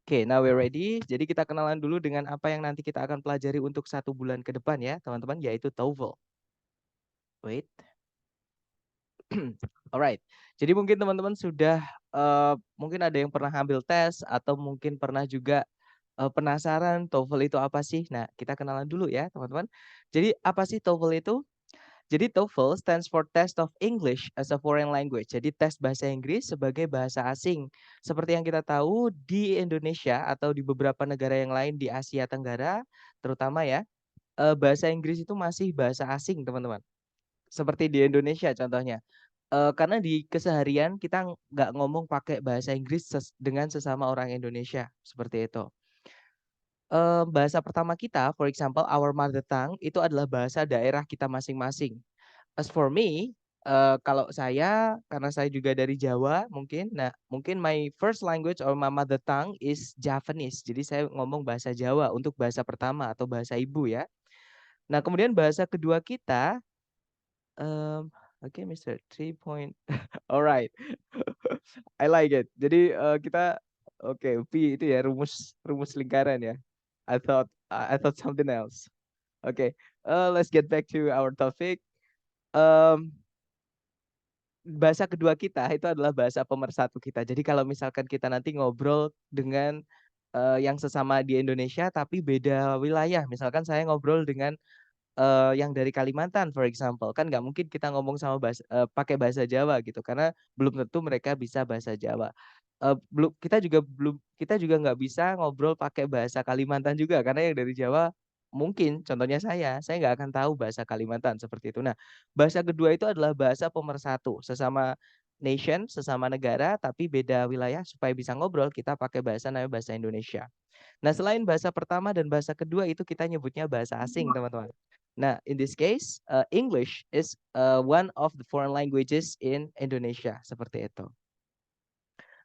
Oke, now we're ready. Jadi kita kenalan dulu dengan apa yang nanti kita akan pelajari untuk 1 bulan ke depan ya, teman-teman, yaitu TOEFL. Wait. Alright. Jadi mungkin teman-teman sudah mungkin ada yang pernah ambil tes atau mungkin pernah juga penasaran TOEFL itu apa sih? Nah, kita kenalan dulu ya, teman-teman. Jadi apa sih TOEFL itu? Jadi TOEFL stands for Test of English as a Foreign Language. Jadi tes bahasa Inggris sebagai bahasa asing. Seperti yang kita tahu di Indonesia atau di beberapa negara yang lain di Asia Tenggara, terutama ya, bahasa Inggris itu masih bahasa asing, teman-teman. Seperti di Indonesia contohnya. Karena di keseharian kita nggak ngomong pakai bahasa Inggris dengan sesama orang Indonesia, seperti itu. Bahasa pertama kita, for example, our mother tongue, itu adalah bahasa daerah kita masing-masing. As for me, kalau saya, karena saya juga dari Jawa mungkin, nah mungkin my first language or my mother tongue is Javanese. Jadi saya ngomong bahasa Jawa untuk bahasa pertama atau bahasa ibu ya. Nah kemudian bahasa kedua kita, oke Mister 3 point, alright, I like it. Jadi kita, oke P itu ya rumus rumus lingkaran ya. I thought something else. Oke, let's get back to our topic. Um, Bahasa kedua kita itu adalah bahasa pemersatu kita. Jadi kalau misalkan kita nanti ngobrol dengan yang sesama di Indonesia tapi beda wilayah, misalkan saya ngobrol dengan yang dari Kalimantan for example, kan nggak mungkin kita ngomong sama pakai bahasa Jawa gitu karena belum tentu mereka bisa bahasa Jawa. Kita juga nggak bisa ngobrol pakai bahasa Kalimantan juga karena yang dari Jawa mungkin contohnya saya nggak akan tahu bahasa Kalimantan seperti itu. Nah, bahasa kedua itu adalah bahasa pemersatu sesama nation, sesama negara tapi beda wilayah supaya bisa ngobrol kita pakai bahasa namanya bahasa Indonesia. Nah, selain bahasa pertama dan bahasa kedua itu kita nyebutnya bahasa asing, teman-teman. Nah, in this case, English is one of the foreign languages in Indonesia, seperti itu.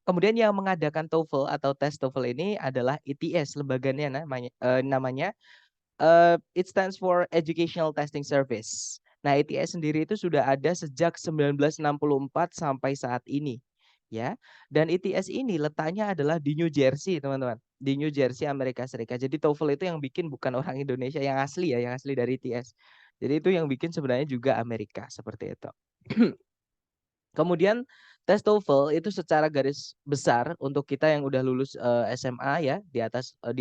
Kemudian yang mengadakan TOEFL atau tes TOEFL ini adalah ETS, lembaganya namanya. It stands for Educational Testing Service. Nah, ETS sendiri itu sudah ada sejak 1964 sampai saat ini, ya. Dan ETS ini letaknya adalah di New Jersey, teman-teman. Di New Jersey, Amerika Serikat. Jadi TOEFL itu yang bikin bukan orang Indonesia yang asli ya, yang asli dari ETS. Jadi itu yang bikin sebenarnya juga Amerika, seperti itu. Kemudian tes TOEFL itu secara garis besar untuk kita yang udah lulus SMA ya, di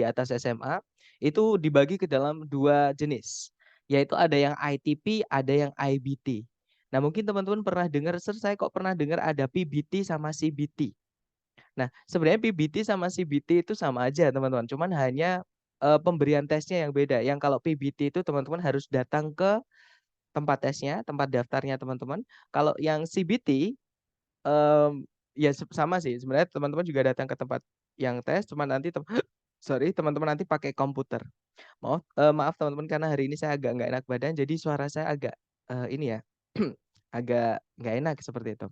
atas SMA itu dibagi ke dalam 2 jenis. Yaitu ada yang ITP, ada yang IBT. Nah, mungkin teman-teman pernah dengar, saya kok pernah dengar ada PBT sama CBT. Nah, sebenarnya PBT sama CBT itu sama aja, teman-teman. Cuman hanya pemberian tesnya yang beda. Yang kalau PBT itu teman-teman harus datang ke tempat tesnya, tempat daftarnya teman-teman. Kalau yang CBT ya sama sih sebenarnya teman-teman juga datang ke tempat yang tes, cuman nanti sorry, teman-teman nanti pakai komputer. Maaf teman-teman karena hari ini saya agak nggak enak badan jadi suara saya agak, ini ya, agak nggak enak seperti itu,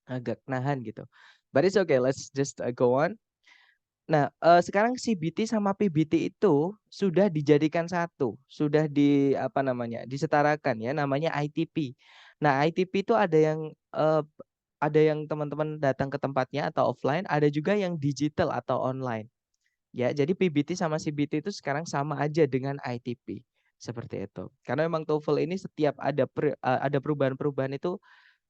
agak nahan gitu. But it's okay, let's just, go on. Nah, sekarang CBT sama PBT itu sudah dijadikan satu, sudah apa namanya, disetarakan ya, namanya ITP. Nah, ITP itu ada yang teman-teman datang ke tempatnya atau offline, ada juga yang digital atau online. Ya, jadi PBT sama CBT itu sekarang sama aja dengan ITP, seperti itu. Karena memang TOEFL ini setiap ada perubahan-perubahan itu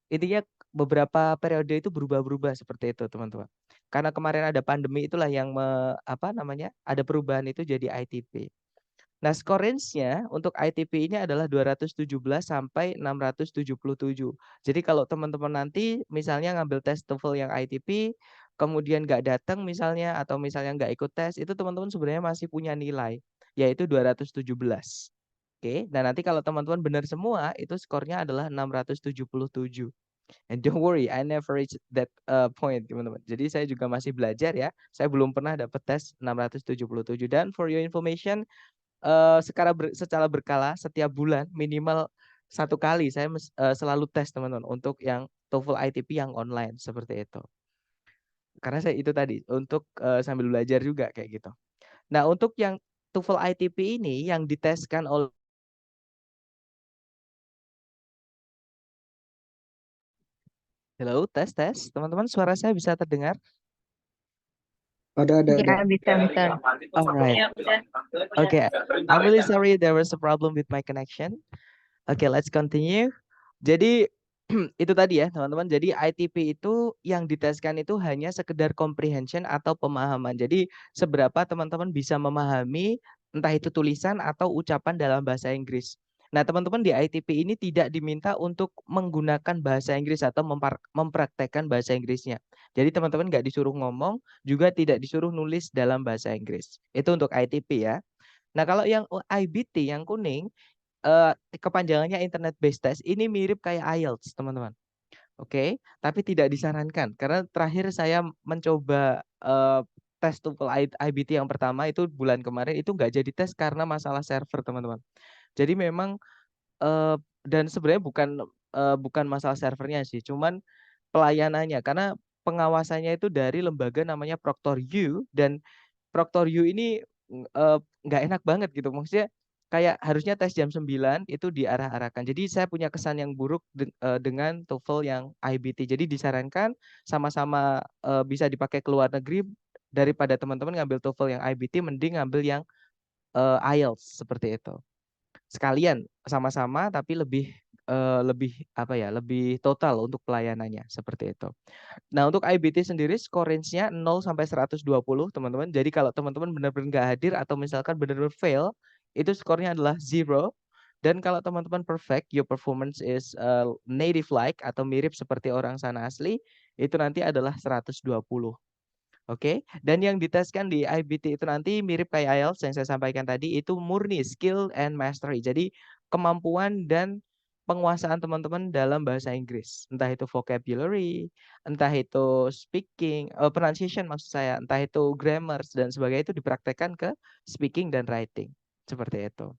intinya beberapa periode itu berubah-berubah seperti itu, teman-teman. Karena kemarin ada pandemi itulah yang apa namanya, ada perubahan itu jadi ITP. Nah, skor range-nya untuk ITP ini adalah 217 sampai 677. Jadi kalau teman-teman nanti misalnya ngambil tes TOEFL yang ITP, kemudian nggak datang misalnya atau misalnya nggak ikut tes, itu teman-teman sebenarnya masih punya nilai, yaitu 217. Oke, nah nanti kalau teman-teman benar semua, itu skornya adalah 677. And don't worry, I never reach that point, teman-teman. Jadi saya juga masih belajar ya. Saya belum pernah dapat tes 677. Dan for your information, secara berkala setiap bulan minimal 1 kali saya selalu tes teman-teman untuk yang TOEFL ITP yang online seperti itu. Karena saya itu tadi untuk sambil belajar juga kayak gitu. Nah, untuk yang TOEFL ITP ini yang diteskan oleh Halo, tes tes. Teman-teman suara saya bisa terdengar? Ada, ada. Ya, bisa, bisa. Alright. Ya, udah. Okay. I'm really sorry there was a problem with my connection. Okay, let's continue. Jadi itu tadi ya teman-teman. Jadi ITP itu yang diteskan itu hanya sekedar comprehension atau pemahaman. Jadi seberapa teman-teman bisa memahami entah itu tulisan atau ucapan dalam bahasa Inggris. Nah, teman-teman di ITP ini tidak diminta untuk menggunakan bahasa Inggris atau mempraktekkan bahasa Inggrisnya. Jadi teman-teman nggak disuruh ngomong, juga tidak disuruh nulis dalam bahasa Inggris. Itu untuk ITP ya. Nah, kalau yang IBT yang kuning, eh, kepanjangannya Internet Based Test, ini mirip kayak IELTS, teman-teman. Oke, tapi tidak disarankan karena terakhir saya mencoba tes TOEFL IBT yang pertama itu bulan kemarin itu nggak jadi tes karena masalah server, teman-teman. Jadi memang eh, dan sebenarnya bukan masalah servernya sih, cuman pelayanannya karena pengawasannya itu dari lembaga namanya Proctor.U dan Proctor.U ini nggak enak banget gitu. Maksudnya kayak harusnya tes jam 9 itu diarah-arahkan. Jadi saya punya kesan yang buruk dengan TOEFL yang IBT. Jadi disarankan sama-sama bisa dipakai ke luar negeri daripada teman-teman ngambil TOEFL yang IBT mending ngambil yang IELTS seperti itu. Sekalian sama-sama tapi lebih apa ya, lebih total untuk pelayanannya seperti itu. Nah, untuk IBT sendiri score range-nya 0 sampai 120, teman-teman. Jadi kalau teman-teman benar-benar nggak hadir atau misalkan benar-benar fail, itu skornya adalah 0. Dan kalau teman-teman perfect, your performance is native like atau mirip seperti orang sana asli, itu nanti adalah 120. Oke, dan yang diteskan di IBT itu nanti mirip kayak IELTS yang saya sampaikan tadi, itu murni skill and mastery. Jadi kemampuan dan penguasaan teman-teman dalam bahasa Inggris. Entah itu vocabulary, entah itu speaking, pronunciation maksud saya, entah itu grammar dan sebagainya itu dipraktekkan ke speaking dan writing. Seperti itu.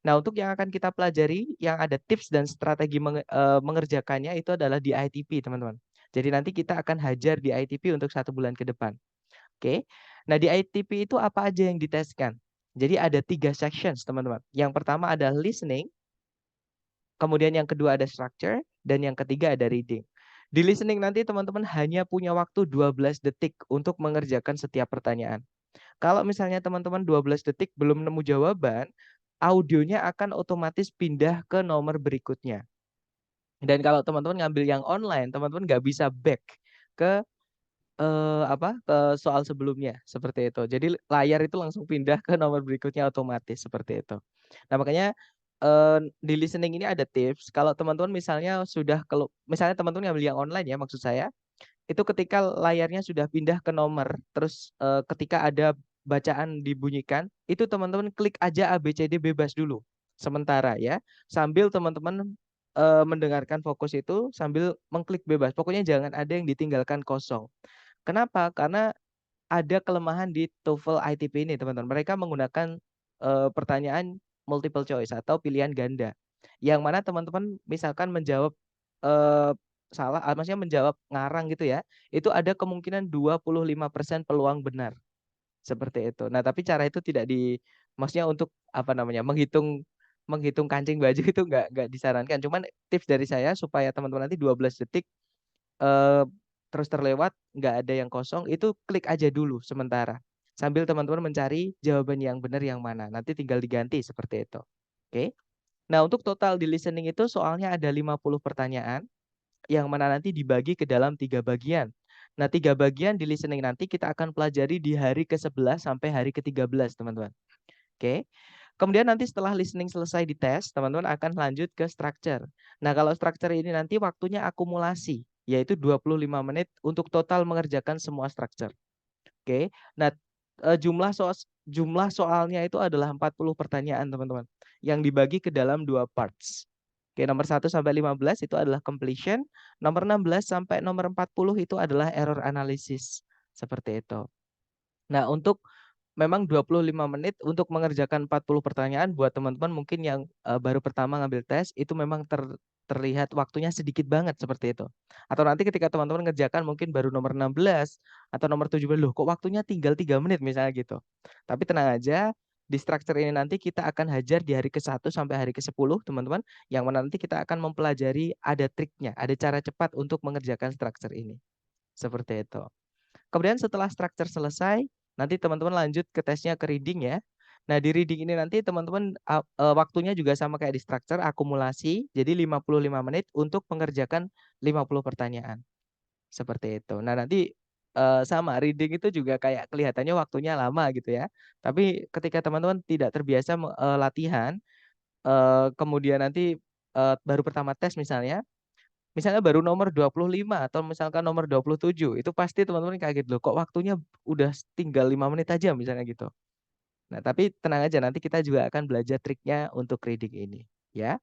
Nah, untuk yang akan kita pelajari, yang ada tips dan strategi mengerjakannya itu adalah di ITP, teman-teman. Jadi nanti kita akan hajar di ITP untuk 1 bulan ke depan. Oke. Nah, di ITP itu apa aja yang diteskan? Jadi ada 3 sections, teman-teman. Yang pertama ada listening, kemudian yang kedua ada structure, dan yang ketiga ada reading. Di listening nanti teman-teman hanya punya waktu 12 detik untuk mengerjakan setiap pertanyaan. Kalau misalnya teman-teman 12 detik belum nemu jawaban, audionya akan otomatis pindah ke nomor berikutnya. Dan kalau teman-teman ngambil yang online, teman-teman nggak bisa back ke ke soal sebelumnya seperti itu. Jadi layar itu langsung pindah ke nomor berikutnya otomatis seperti itu. Nah, makanya di listening ini ada tips. Kalau teman-teman misalnya misalnya teman-teman ngambil yang online ya maksud saya, itu ketika layarnya sudah pindah ke nomor, terus ketika ada bacaan dibunyikan, itu teman-teman klik aja ABCD bebas dulu sementara ya, sambil teman-teman mendengarkan fokus itu sambil mengklik bebas. Pokoknya jangan ada yang ditinggalkan kosong. Kenapa? Karena ada kelemahan di TOEFL ITP ini, teman-teman. Mereka menggunakan pertanyaan multiple choice atau pilihan ganda. Yang mana teman-teman misalkan menjawab eh, salah, maksudnya menjawab ngarang gitu ya, itu ada kemungkinan 25% peluang benar. Seperti itu. Nah, tapi cara itu tidak maksudnya untuk apa namanya, menghitung menghitung kancing baju itu nggak disarankan. Cuman tips dari saya supaya teman-teman nanti 12 detik eh, terus terlewat, nggak ada yang kosong, itu klik aja dulu sementara. Sambil teman-teman mencari jawaban yang benar yang mana. Nanti tinggal diganti seperti itu. Oke. Nah, untuk total di listening itu soalnya ada 50 pertanyaan yang mana nanti dibagi ke dalam 3 bagian. Nah, 3 bagian di listening nanti kita akan pelajari di hari ke-11 sampai hari ke-13, teman-teman. Oke. Kemudian nanti setelah listening selesai dites, teman-teman akan lanjut ke structure. Nah, kalau structure ini nanti waktunya akumulasi, yaitu 25 menit untuk total mengerjakan semua structure. Oke. Nah, jumlah soalnya itu adalah 40 pertanyaan, teman-teman, yang dibagi ke dalam 2 parts. Oke, nomor 1 sampai 15 itu adalah completion, nomor 16 sampai nomor 40 itu adalah error analysis. Seperti itu. Nah, untuk memang 25 menit untuk mengerjakan 40 pertanyaan buat teman-teman mungkin yang baru pertama ngambil tes itu memang terlihat waktunya sedikit banget seperti itu. Atau nanti ketika teman-teman ngerjakan mungkin baru nomor 16 atau nomor 17, loh kok waktunya tinggal 3 menit misalnya gitu. Tapi tenang aja, di structure ini nanti kita akan hajar di hari ke-1 sampai hari ke-10, teman-teman, yang mana nanti kita akan mempelajari ada triknya, ada cara cepat untuk mengerjakan structure ini. Seperti itu. Kemudian setelah structure selesai, nanti teman-teman lanjut ke tesnya ke reading ya. Nah, di reading ini nanti teman-teman waktunya juga sama kayak di structure, akumulasi. Jadi 55 menit untuk mengerjakan 50 pertanyaan. Seperti itu. Nah, nanti sama reading itu juga kayak kelihatannya waktunya lama gitu ya. Tapi ketika teman-teman tidak terbiasa latihan, kemudian nanti baru pertama tes misalnya baru nomor 25 atau misalkan nomor 27, itu pasti teman-teman kaget loh, kok waktunya udah tinggal 5 menit aja misalnya gitu. Nah, tapi tenang aja, nanti kita juga akan belajar triknya untuk reading ini, ya.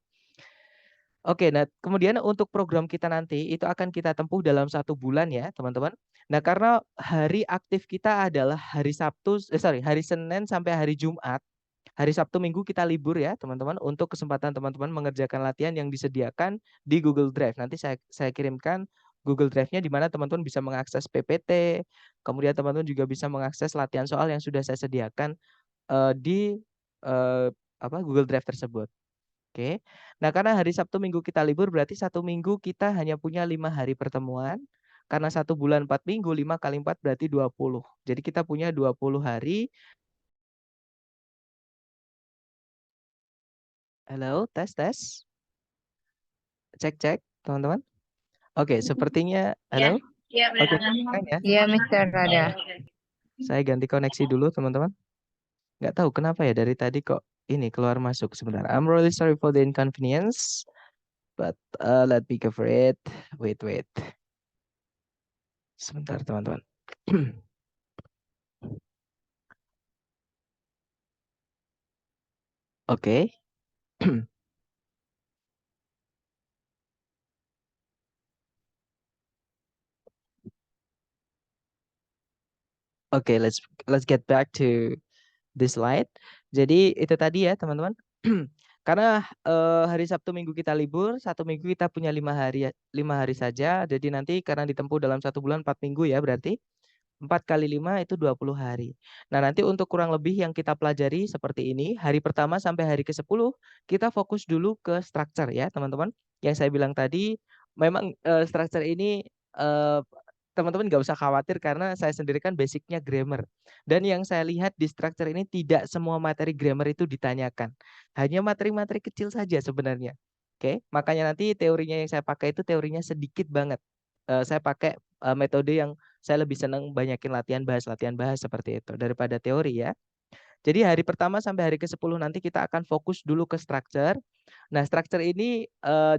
Oke, nah kemudian untuk program kita nanti itu akan kita tempuh dalam 1 bulan ya, teman-teman. Nah, karena hari aktif kita adalah hari Senin sampai hari Jumat. Hari Sabtu Minggu kita libur ya, teman-teman, untuk kesempatan teman-teman mengerjakan latihan yang disediakan di Google Drive. Nanti saya kirimkan Google Drive-nya di mana teman-teman bisa mengakses PPT, kemudian teman-teman juga bisa mengakses latihan soal yang sudah saya sediakan di Google Drive tersebut. Oke. Nah, karena hari Sabtu Minggu kita libur berarti 1 minggu kita hanya punya 5 hari pertemuan. Karena 1 bulan 4 minggu, 5 kali 4 berarti 20. Jadi kita punya 20 hari. Halo, tes tes. Cek cek, teman-teman. Oke, sepertinya halo. Ya, Oke, ya. iya, Mister ada. Saya ganti koneksi dulu, teman-teman. Nggak tahu kenapa ya dari tadi kok ini keluar masuk sebentar. I'm really sorry for the inconvenience, but let me cover it. Wait. Sebentar, teman-teman. Oke. Oke, let's get back to this slide. Jadi itu tadi ya, teman-teman. Karena hari Sabtu Minggu kita libur, 1 minggu kita punya 5 hari saja. Jadi nanti karena ditempuh dalam 1 bulan 4 minggu ya, berarti 4 kali 5 itu 20 hari. Nah, nanti untuk kurang lebih yang kita pelajari seperti ini, hari pertama sampai hari ke-10 kita fokus dulu ke structure ya, teman-teman. Yang saya bilang tadi, memang structure ini teman-teman nggak usah khawatir karena saya sendiri kan basicnya grammar. Dan yang saya lihat di structure ini tidak semua materi grammar itu ditanyakan. Hanya materi-materi kecil saja sebenarnya. Oke, makanya nanti teorinya yang saya pakai itu teorinya sedikit banget. Saya pakai metode yang saya lebih senang banyakin latihan bahas seperti itu daripada teori ya. Jadi hari pertama sampai hari ke-10 nanti kita akan fokus dulu ke structure. Nah, structure ini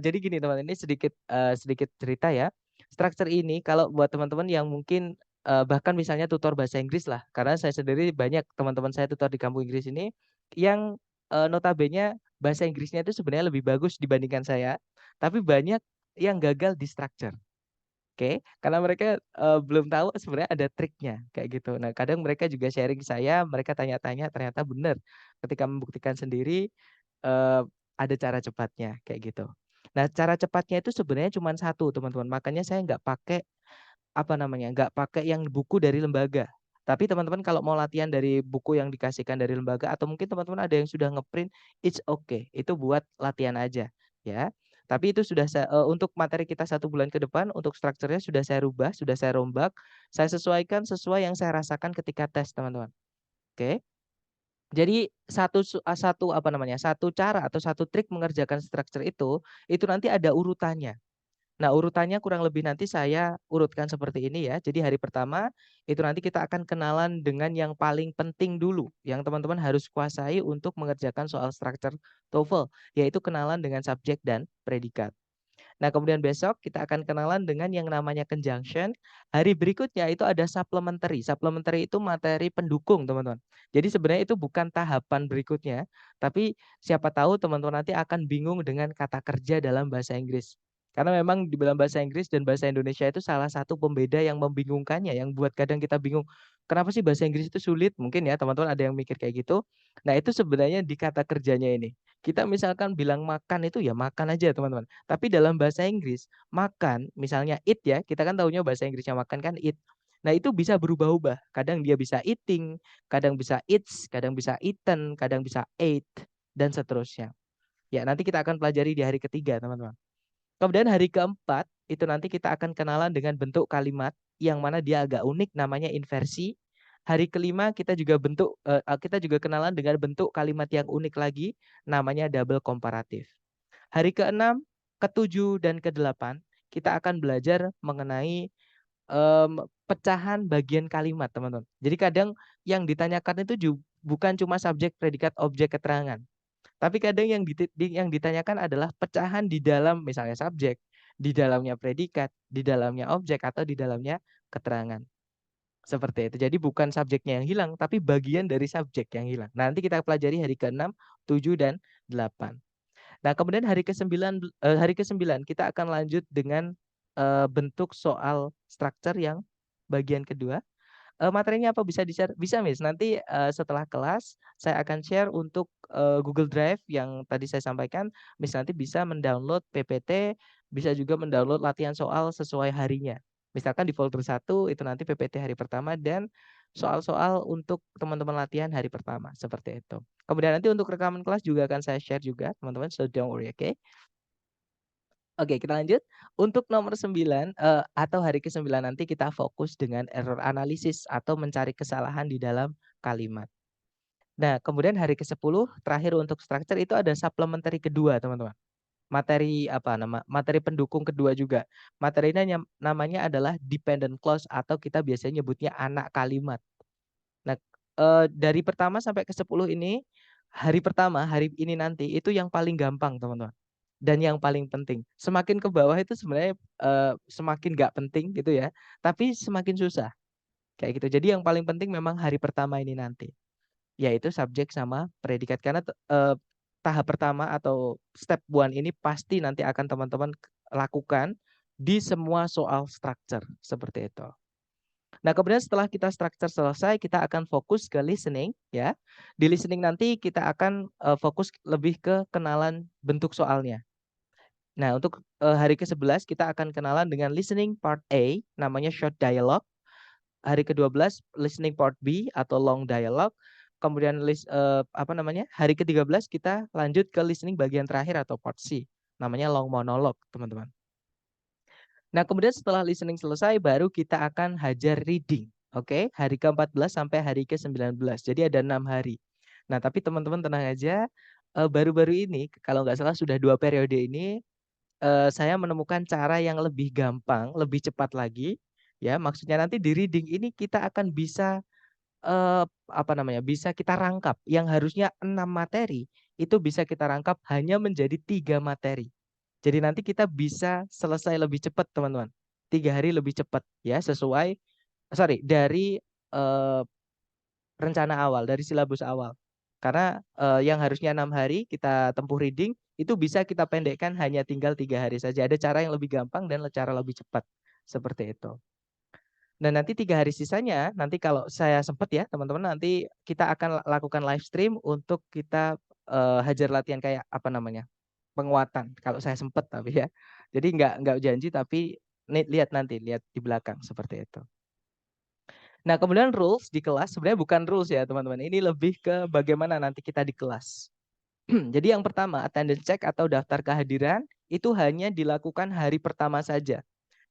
jadi gini teman, ini sedikit cerita ya. Structure ini kalau buat teman-teman yang mungkin bahkan misalnya tutor bahasa Inggris lah, karena saya sendiri banyak teman-teman saya tutor di kampung Inggris ini yang notabene bahasa Inggrisnya itu sebenarnya lebih bagus dibandingkan saya, tapi banyak yang gagal di structure. Oke, karena mereka belum tahu sebenarnya ada triknya kayak gitu. Nah, kadang mereka juga sharing ke saya, mereka tanya-tanya ternyata benar. Ketika membuktikan sendiri ada cara cepatnya kayak gitu. Nah, cara cepatnya itu sebenarnya cuma satu, teman-teman. Makanya saya nggak pakai nggak pakai yang buku dari lembaga. Tapi teman-teman kalau mau latihan dari buku yang dikasihkan dari lembaga atau mungkin teman-teman ada yang sudah ngeprint, it's okay. Itu buat latihan aja, ya. Tapi itu sudah untuk materi kita 1 bulan ke depan untuk strukturnya sudah saya rubah, sudah saya rombak, saya sesuaikan sesuai yang saya rasakan ketika tes, teman-teman. Oke. Jadi satu cara atau satu trik mengerjakan struktur itu nanti ada urutannya. Nah, urutannya kurang lebih nanti saya urutkan seperti ini ya. Jadi hari pertama itu nanti kita akan kenalan dengan yang paling penting dulu, yang teman-teman harus kuasai untuk mengerjakan soal struktur TOEFL, yaitu kenalan dengan subjek dan predikat. Nah, kemudian besok kita akan kenalan dengan yang namanya conjunction. Hari berikutnya itu ada supplementary. Supplementary itu materi pendukung, teman-teman. Jadi sebenarnya itu bukan tahapan berikutnya, tapi siapa tahu teman-teman nanti akan bingung dengan kata kerja dalam bahasa Inggris. Karena memang di dalam bahasa Inggris dan bahasa Indonesia itu salah satu pembeda yang membingungkannya, yang buat kadang kita bingung. Kenapa sih bahasa Inggris itu sulit? Mungkin ya teman-teman ada yang mikir kayak gitu. Nah, itu sebenarnya di kata kerjanya ini. Kita misalkan bilang makan itu ya makan aja, teman-teman. Tapi dalam bahasa Inggris, makan, misalnya eat ya, kita kan taunya bahasa Inggrisnya makan kan eat. Nah, itu bisa berubah-ubah. Kadang dia bisa eating, kadang bisa eats, kadang bisa eaten, kadang bisa ate, dan seterusnya. Ya, nanti kita akan pelajari di hari ketiga, teman-teman. Kemudian hari keempat, itu nanti kita akan kenalan dengan bentuk kalimat. yang mana dia agak unik namanya inversi. Hari kelima kita juga kenalan dengan bentuk kalimat yang unik lagi namanya double komparatif. Hari keenam, ketujuh dan kedelapan kita akan belajar mengenai pecahan bagian kalimat, teman-teman. Jadi kadang yang ditanyakan itu bukan cuma subjek, predikat, objek, keterangan. Tapi kadang yang ditanyakan adalah pecahan di dalam misalnya subjek, di dalamnya predikat, di dalamnya objek, atau di dalamnya keterangan. Seperti itu. Jadi bukan subjeknya yang hilang, tapi bagian dari subjek yang hilang. Nanti kita pelajari hari ke-6, 7, dan 8. Nah, kemudian hari ke-9 kita akan lanjut dengan bentuk soal structure yang bagian kedua. Materinya apa bisa di-share? Bisa, Miss. Nanti setelah kelas saya akan share untuk Google Drive yang tadi saya sampaikan. Miss nanti bisa mendownload PPT, bisa juga mendownload latihan soal sesuai harinya. Misalkan di folder 1 itu nanti PPT hari pertama dan soal-soal untuk teman-teman latihan hari pertama, seperti itu. Kemudian nanti untuk rekaman kelas juga akan saya share juga, teman-teman, so don't worry, oke? Oke, kita lanjut. Untuk nomor 9 atau hari ke-9 nanti kita fokus dengan error analisis atau mencari kesalahan di dalam kalimat. Nah, kemudian hari ke-10 terakhir untuk structure itu ada supplementary kedua, teman-teman. Materi pendukung kedua juga. Materinya namanya adalah dependent clause atau kita biasanya nyebutnya anak kalimat. Nah, dari pertama sampai ke-10 ini, hari pertama, hari ini nanti itu yang paling gampang, teman-teman. Dan yang paling penting, semakin ke bawah itu sebenarnya semakin nggak penting gitu ya, tapi semakin susah kayak gitu. Jadi yang paling penting memang hari pertama ini nanti, yaitu subjek sama predikat karena tahap pertama atau step one ini pasti nanti akan teman-teman lakukan di semua soal structure seperti itu. Nah, kemudian setelah kita structure selesai, kita akan fokus ke listening ya. Di listening nanti kita akan fokus lebih ke kenalan bentuk soalnya. Nah, untuk hari ke-11 kita akan kenalan dengan listening part A, namanya short dialogue. Hari ke-12 listening part B atau long dialogue. Kemudian hari ke-13 kita lanjut ke listening bagian terakhir atau part C, namanya long monologue, teman-teman. Nah, kemudian setelah listening selesai baru kita akan hajar reading. Oke, hari ke-14 sampai hari ke-19. Jadi ada 6 hari. Nah, tapi teman-teman tenang aja, baru-baru ini kalau nggak salah sudah 2 periode ini saya menemukan cara yang lebih gampang, lebih cepat lagi, ya. Maksudnya nanti di reading ini kita akan bisa, bisa kita rangkap. Yang harusnya 6 materi, itu bisa kita rangkap hanya menjadi 3 materi. Jadi nanti kita bisa selesai lebih cepat, teman-teman. 3 hari lebih cepat, ya, dari, eee, rencana awal, dari silabus awal. Karena, yang harusnya 6 hari kita tempuh reading, itu bisa kita pendekkan hanya tinggal 3 hari saja. Ada cara yang lebih gampang dan cara lebih cepat, seperti itu. Dan nanti 3 hari sisanya, nanti kalau saya sempat ya teman-teman, nanti kita akan lakukan live stream untuk kita, hajar latihan kayak penguatan, kalau saya sempat tapi ya. Jadi nggak janji tapi lihat di belakang, seperti itu. Nah, kemudian rules di kelas sebenarnya bukan rules ya, teman-teman. Ini lebih ke bagaimana nanti kita di kelas. Jadi yang pertama, attendance check atau daftar kehadiran itu hanya dilakukan hari pertama saja.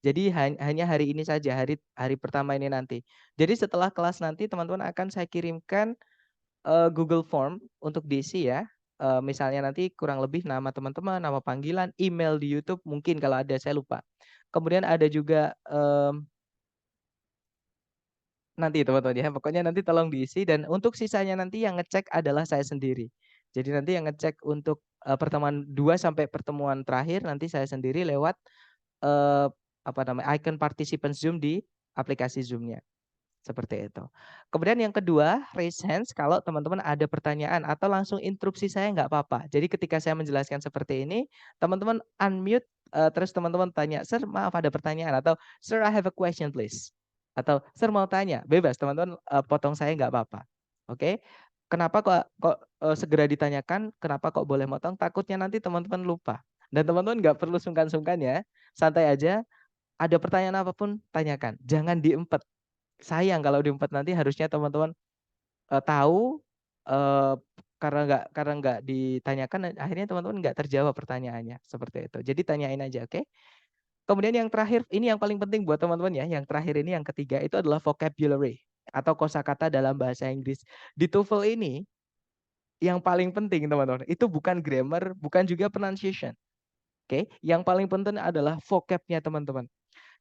Jadi hanya hari ini saja, hari hari pertama ini nanti. Jadi setelah kelas nanti teman-teman akan saya kirimkan Google Form untuk diisi ya. Misalnya nanti kurang lebih nama teman-teman, nama panggilan, email di YouTube mungkin kalau ada, saya lupa. Kemudian ada juga nanti teman-teman ya, pokoknya nanti tolong diisi dan untuk sisanya nanti yang ngecek adalah saya sendiri. Jadi nanti yang ngecek untuk pertemuan 2 sampai pertemuan terakhir nanti saya sendiri lewat icon participant Zoom di aplikasi Zoom-nya. Seperti itu. Kemudian yang kedua, raise hands kalau teman-teman ada pertanyaan atau langsung interupsi saya nggak apa-apa. Jadi ketika saya menjelaskan seperti ini, teman-teman unmute terus teman-teman tanya, "Sir, maaf ada pertanyaan," atau "Sir, I have a question please." Atau "Sir mau tanya." Bebas teman-teman potong saya nggak apa-apa. Oke. Kenapa kok kok segera ditanyakan, kenapa kok boleh motong? Takutnya nanti teman-teman lupa. Dan teman-teman nggak perlu sungkan-sungkan ya. Santai aja, ada pertanyaan apapun tanyakan, jangan diempet. Sayang kalau diempet nanti harusnya teman-teman, tahu, eee, karena nggak ditanyakan akhirnya teman-teman nggak terjawab pertanyaannya, seperti itu. Jadi tanyain aja, oke? Kemudian yang terakhir, ini yang paling penting buat teman-teman ya, yang terakhir ini yang ketiga itu adalah vocabulary atau kosakata dalam bahasa Inggris. Di TOEFL ini yang paling penting teman-teman, itu bukan grammar, bukan juga pronunciation. Oke, yang paling penting adalah vocab-nya teman-teman.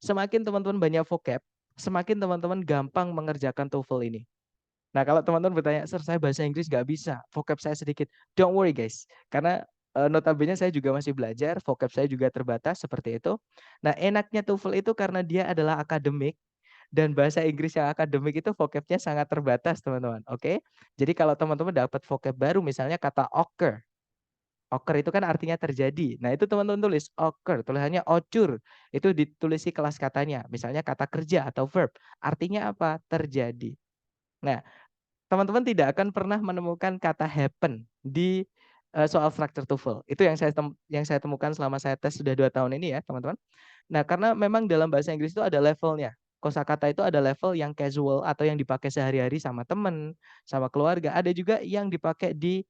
Semakin teman-teman banyak vocab, semakin teman-teman gampang mengerjakan TOEFL ini. Nah, kalau teman-teman bertanya, "Sir, saya bahasa Inggris nggak bisa, vocab saya sedikit." Don't worry guys, karena notabene saya juga masih belajar, vocab saya juga terbatas seperti itu. Nah, enaknya TOEFL itu karena dia adalah akademik dan bahasa Inggris yang akademik itu vocabnya sangat terbatas, teman-teman. Oke. Jadi kalau teman-teman dapat vocab baru misalnya kata occur. Occur itu kan artinya terjadi. Nah, itu teman-teman tulis occur, tulisannya ocur. Itu ditulisi kelas katanya. Misalnya kata kerja atau verb. Artinya apa? Terjadi. Nah, teman-teman tidak akan pernah menemukan kata happen di soal struktur TOEFL. Itu yang saya temukan selama saya tes sudah 2 tahun ini ya, teman-teman. Nah, karena memang dalam bahasa Inggris itu ada levelnya. Kosakata itu ada level yang casual atau yang dipakai sehari-hari sama teman, sama keluarga. Ada juga yang dipakai di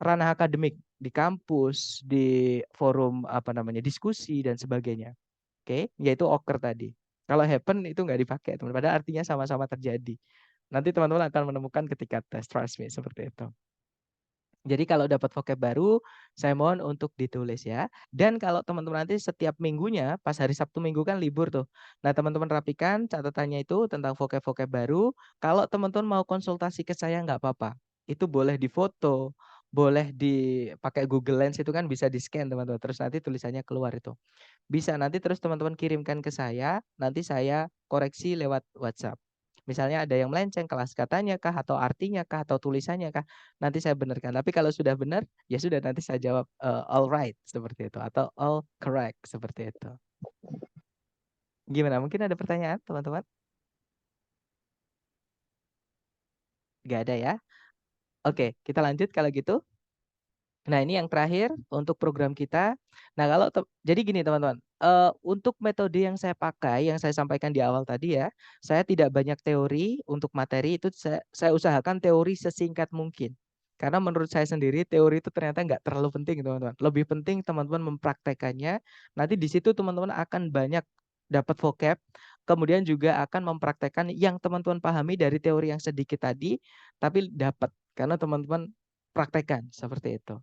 ranah akademik, di kampus, di forum apa namanya, diskusi dan sebagainya. Oke, yaitu occur tadi. Kalau happen itu nggak dipakai, teman. Padahal artinya sama-sama terjadi. Nanti teman-teman akan menemukan ketika tes, trust me, seperti itu. Jadi kalau dapat vocab baru, saya mohon untuk ditulis ya. Dan kalau teman-teman nanti setiap minggunya, pas hari Sabtu Minggu kan libur tuh. Nah, teman-teman rapikan catatannya itu tentang vocab-vocab baru. Kalau teman-teman mau konsultasi ke saya nggak apa-apa. Itu boleh difoto, boleh dipakai Google Lens itu kan bisa di-scan teman-teman. Terus nanti tulisannya keluar itu. Bisa nanti terus teman-teman kirimkan ke saya, nanti saya koreksi lewat WhatsApp. Misalnya ada yang melenceng kelas katanya kah atau artinya kah atau tulisannya kah, nanti saya benarkan. Tapi kalau sudah benar, ya sudah nanti saya jawab all right seperti itu atau all correct seperti itu. Gimana? Mungkin ada pertanyaan teman-teman? Nggak ada ya? Oke, kita lanjut kalau gitu. Nah, ini yang terakhir untuk program kita. Nah, kalau jadi gini teman-teman, untuk metode yang saya pakai, yang saya sampaikan di awal tadi ya, saya tidak banyak teori untuk materi itu saya usahakan teori sesingkat mungkin. Karena menurut saya sendiri teori itu ternyata nggak terlalu penting teman-teman. Lebih penting teman-teman mempraktekannya. Nanti di situ teman-teman akan banyak dapat vocab, kemudian juga akan mempraktekkan yang teman-teman pahami dari teori yang sedikit tadi, tapi dapat karena teman-teman praktekkan seperti itu.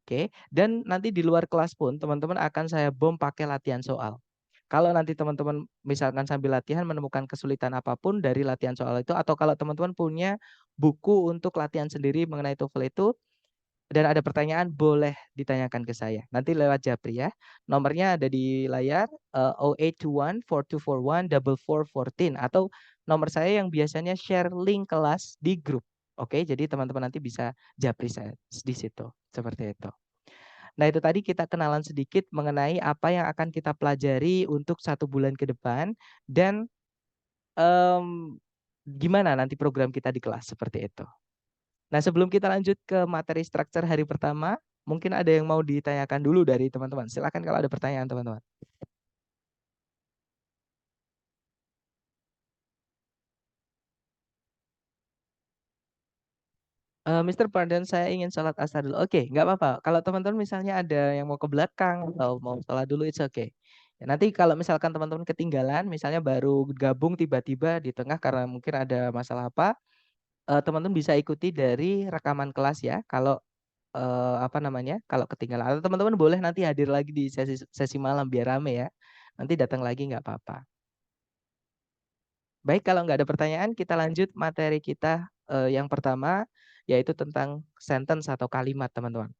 Oke, dan nanti di luar kelas pun teman-teman akan saya bom pakai latihan soal. Kalau nanti teman-teman misalkan sambil latihan menemukan kesulitan apapun dari latihan soal itu atau kalau teman-teman punya buku untuk latihan sendiri mengenai TOEFL itu dan ada pertanyaan boleh ditanyakan ke saya. Nanti lewat Japri ya. Nomornya ada di layar 0821 4241 4414 atau nomor saya yang biasanya share link kelas di grup. Oke, jadi teman-teman nanti bisa Japri saya di situ. Seperti itu. Nah, itu tadi kita kenalan sedikit mengenai apa yang akan kita pelajari untuk 1 bulan ke depan dan gimana nanti program kita di kelas seperti itu. Nah, sebelum kita lanjut ke materi struktur hari pertama, mungkin ada yang mau ditanyakan dulu dari teman-teman. Silakan kalau ada pertanyaan teman-teman. Mister pardon saya ingin sholat asar dulu. Oke, nggak apa-apa. Kalau teman-teman misalnya ada yang mau ke belakang atau mau sholat dulu, it's okay. Ya, nanti kalau misalkan teman-teman ketinggalan, misalnya baru gabung tiba-tiba di tengah karena mungkin ada masalah apa, teman-teman bisa ikuti dari rekaman kelas ya. Kalau apa namanya, kalau ketinggalan atau teman-teman boleh nanti hadir lagi di sesi sesi malam biar rame ya. Nanti datang lagi nggak apa-apa. Baik, kalau nggak ada pertanyaan, kita lanjut materi kita yang pertama, yaitu tentang sentence atau kalimat, teman-teman.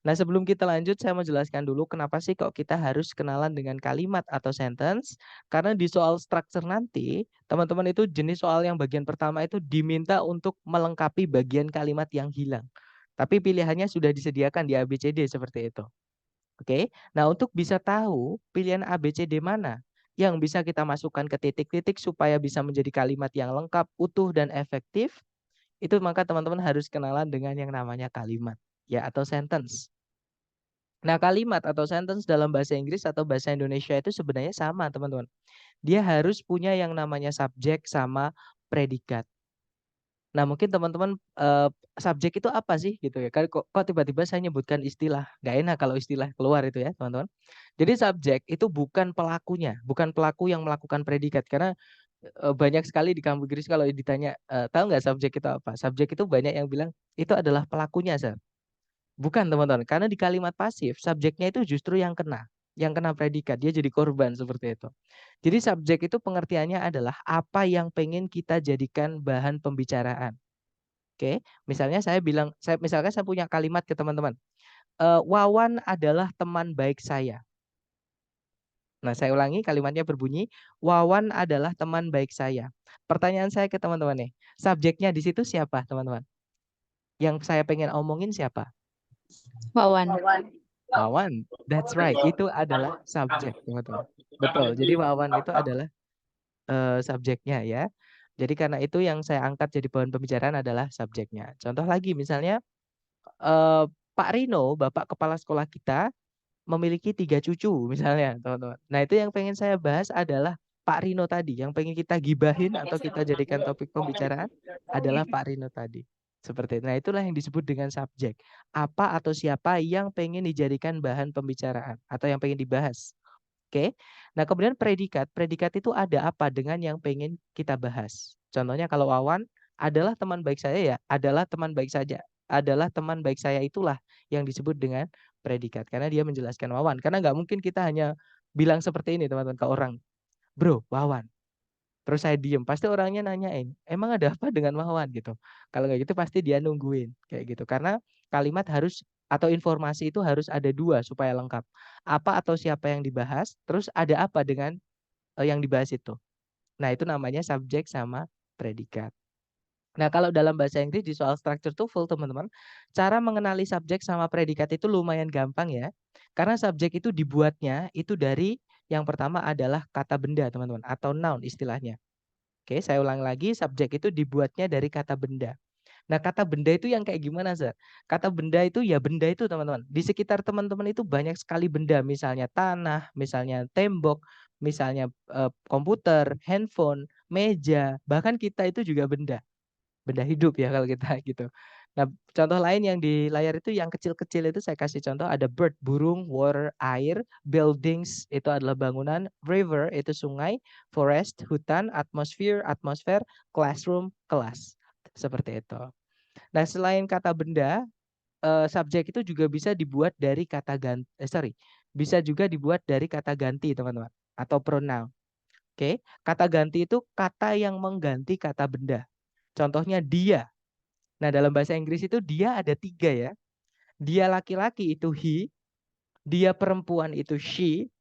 Nah, sebelum kita lanjut, saya mau jelaskan dulu kenapa sih kok kita harus kenalan dengan kalimat atau sentence. Karena di soal structure nanti, teman-teman itu jenis soal yang bagian pertama itu diminta untuk melengkapi bagian kalimat yang hilang. Tapi pilihannya sudah disediakan di ABCD seperti itu. Oke. Nah, untuk bisa tahu pilihan A, B, C, D mana yang bisa kita masukkan ke titik-titik supaya bisa menjadi kalimat yang lengkap, utuh, dan efektif, itu maka teman-teman harus kenalan dengan yang namanya kalimat, ya, atau sentence. Nah, kalimat atau sentence dalam bahasa Inggris atau bahasa Indonesia itu sebenarnya sama, teman-teman. Dia harus punya yang namanya subjek sama predikat. Nah, mungkin teman-teman, subjek itu apa sih gitu ya, kan kok tiba-tiba saya nyebutkan istilah, nggak enak kalau istilah keluar itu ya, teman-teman. Jadi subjek itu bukan pelakunya, bukan pelaku yang melakukan predikat karena, banyak sekali di kampus Inggris kalau ditanya, tahu nggak subjek itu apa? Subjek itu banyak yang bilang, "Itu adalah pelakunya, Sir." Bukan teman-teman, karena di kalimat pasif subjeknya itu justru yang kena predikat, dia jadi korban seperti itu. Jadi subjek itu pengertiannya adalah apa yang pengen kita jadikan bahan pembicaraan. Oke, misalnya misalkan saya punya kalimat ke teman-teman, Wawan adalah teman baik saya. Nah, saya ulangi kalimatnya berbunyi, Wawan adalah teman baik saya. Pertanyaan saya ke teman-teman nih, subjeknya di situ siapa teman-teman? Yang saya pengen omongin siapa? Wawan. Wawan, that's right. Itu adalah subjek, teman-teman. Betul. Jadi Wawan itu adalah subjeknya ya. Jadi karena itu yang saya angkat jadi bahan pembicaraan adalah subjeknya. Contoh lagi misalnya Pak Rino, Bapak Kepala Sekolah kita memiliki 3 cucu misalnya, teman-teman. Nah, itu yang pengen saya bahas adalah Pak Rino tadi, yang pengen kita gibahin atau kita jadikan topik pembicaraan adalah Pak Rino tadi. Seperti itu. Nah, itulah yang disebut dengan subjek. Apa atau siapa yang pengen dijadikan bahan pembicaraan atau yang pengen dibahas. Oke. Nah, kemudian predikat. Predikat itu ada apa dengan yang pengen kita bahas. Contohnya kalau Wawan adalah teman baik saya ya, adalah teman baik saja. Adalah teman baik saya itulah yang disebut dengan predikat. Karena dia menjelaskan Wawan. Karena nggak mungkin kita hanya bilang seperti ini teman-teman ke orang. Bro, Wawan. Terus saya diem. Pasti orangnya nanyain, emang ada apa dengan Wawan gitu. Kalau nggak gitu pasti dia nungguin. Kayak gitu. Karena kalimat harus atau informasi itu harus ada dua supaya lengkap. Apa atau siapa yang dibahas, terus ada apa dengan yang dibahas itu. Nah, itu namanya subjek sama predikat. Nah, kalau dalam bahasa Inggris di soal structure TOEFL, teman-teman, cara mengenali subjek sama predikat itu lumayan gampang ya. Karena subjek itu dibuatnya itu dari yang pertama adalah kata benda, teman-teman, atau noun istilahnya. Oke, saya ulang lagi, subjek itu dibuatnya dari kata benda. Nah, kata benda itu yang kayak gimana, Zat? Kata benda itu ya benda itu, teman-teman. Di sekitar teman-teman itu banyak sekali benda, misalnya tanah, misalnya tembok, misalnya komputer, handphone, meja, bahkan kita itu juga benda. Benda hidup ya kalau kita gitu. Nah, contoh lain yang di layar itu yang kecil-kecil itu saya kasih contoh ada bird, burung, water, air, buildings itu adalah bangunan, river itu sungai, forest, hutan, atmosphere, atmosfer, classroom, kelas. Seperti itu. Nah, selain kata benda, subjek itu juga bisa dibuat dari kata ganti, bisa juga dibuat dari kata ganti, teman-teman, atau pronoun. Oke, kata ganti itu kata yang mengganti kata benda. Contohnya dia. Nah, dalam bahasa Inggris itu dia ada 3 ya. Dia laki-laki itu he, dia perempuan itu she,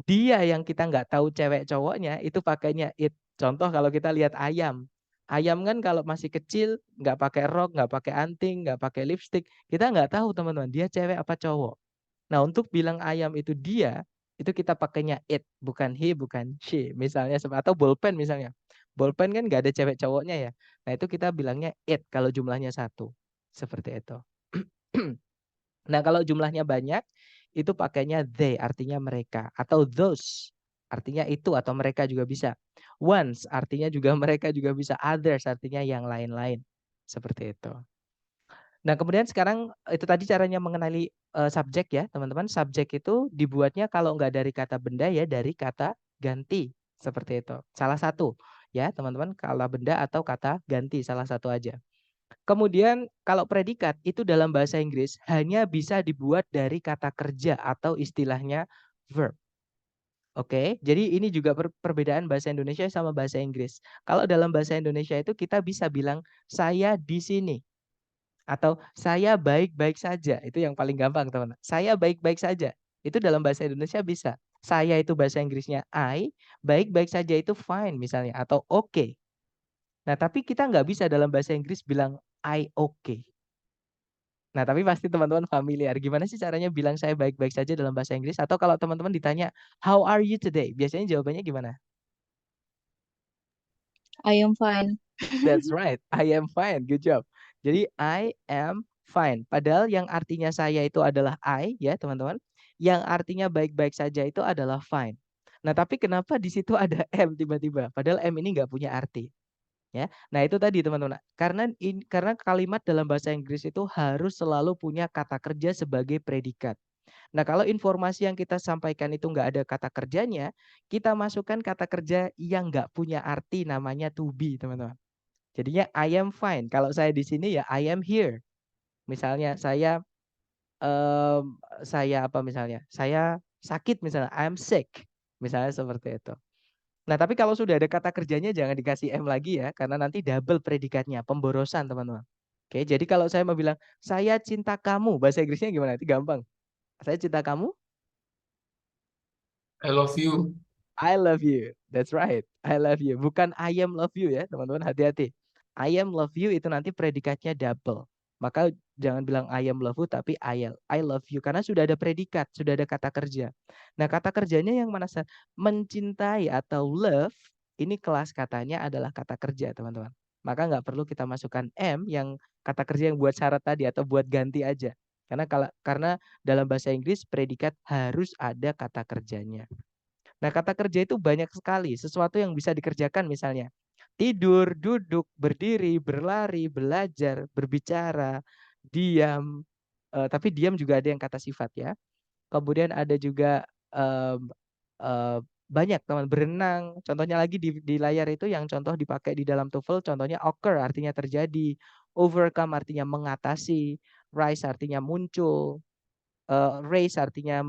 dia yang kita nggak tahu cewek cowoknya itu pakainya it. Contoh kalau kita lihat ayam. Ayam kan kalau masih kecil nggak pakai rok, nggak pakai anting, nggak pakai lipstick. Kita nggak tahu teman-teman dia cewek apa cowok. Nah, untuk bilang ayam itu dia, itu kita pakainya it, bukan he, bukan she. Misalnya atau bolpen misalnya. Bolpen kan nggak ada cewek cowoknya ya. Nah, itu kita bilangnya it kalau jumlahnya 1. Seperti itu. Nah, kalau jumlahnya banyak, itu pakainya they, artinya mereka. Atau those, artinya itu atau mereka juga bisa. Ones, artinya juga mereka juga bisa. Others, artinya yang lain-lain. Seperti itu. Nah, kemudian sekarang itu tadi caranya mengenali subjek ya, teman-teman. Subjek itu dibuatnya kalau nggak dari kata benda ya, dari kata ganti. Seperti itu. Salah satu ya, teman-teman. Kalau benda atau kata ganti, salah satu aja. Kemudian kalau predikat itu dalam bahasa Inggris hanya bisa dibuat dari kata kerja atau istilahnya verb. Oke, jadi ini juga perbedaan bahasa Indonesia sama bahasa Inggris. Kalau dalam bahasa Indonesia itu kita bisa bilang saya di sini. Atau saya baik-baik saja, itu yang paling gampang teman-teman. Saya baik-baik saja, itu dalam bahasa Indonesia bisa. Saya itu bahasa Inggrisnya I, baik-baik saja itu fine misalnya, atau okay. Nah, tapi kita nggak bisa dalam bahasa Inggris bilang I okay. Nah, tapi pasti teman-teman familiar. Gimana sih caranya bilang saya baik-baik saja dalam bahasa Inggris? Atau kalau teman-teman ditanya, how are you today? Biasanya jawabannya gimana? I am fine. That's right, I am fine, good job. Jadi I am fine. Padahal yang artinya saya itu adalah I ya teman-teman. Yang artinya baik-baik saja itu adalah fine. Nah, tapi kenapa di situ ada M tiba-tiba? Padahal M ini nggak punya arti. Ya. Nah, itu tadi teman-teman. Karena kalimat dalam bahasa Inggris itu harus selalu punya kata kerja sebagai predikat. Nah, kalau informasi yang kita sampaikan itu nggak ada kata kerjanya, kita masukkan kata kerja yang nggak punya arti namanya to be, teman-teman. Jadinya I am fine. Kalau saya di sini ya I am here. Misalnya saya apa misalnya? Saya sakit misalnya, I am sick. Misalnya seperti itu. Nah, tapi kalau sudah ada kata kerjanya jangan dikasih M lagi ya, karena nanti double predikatnya, pemborosan teman-teman. Oke, jadi kalau saya mau bilang, saya cinta kamu, bahasa Inggrisnya gimana? Itu gampang. Saya cinta kamu, I love you. I love you. That's right. I love you. Bukan I am love you ya, teman-teman. Hati-hati. I am love you itu nanti predikatnya double. Maka jangan bilang I am love you, tapi I love you. Karena sudah ada predikat, sudah ada kata kerja. Nah, kata kerjanya yang mana? Mencintai atau love, ini kelas katanya adalah kata kerja, teman-teman. Maka nggak perlu kita masukkan M yang kata kerja yang buat syarat tadi atau buat ganti aja. Karena dalam bahasa Inggris predikat harus ada kata kerjanya. Nah, kata kerja itu banyak sekali, sesuatu yang bisa dikerjakan misalnya. Tidur, duduk, berdiri, berlari, belajar, berbicara, diam. Tapi diam juga ada yang kata sifat ya. Kemudian ada juga eh, banyak teman berenang. Contohnya lagi di layar itu yang contoh dipakai di dalam TOEFL, contohnya occur artinya terjadi, overcome artinya mengatasi, rise artinya muncul, raise artinya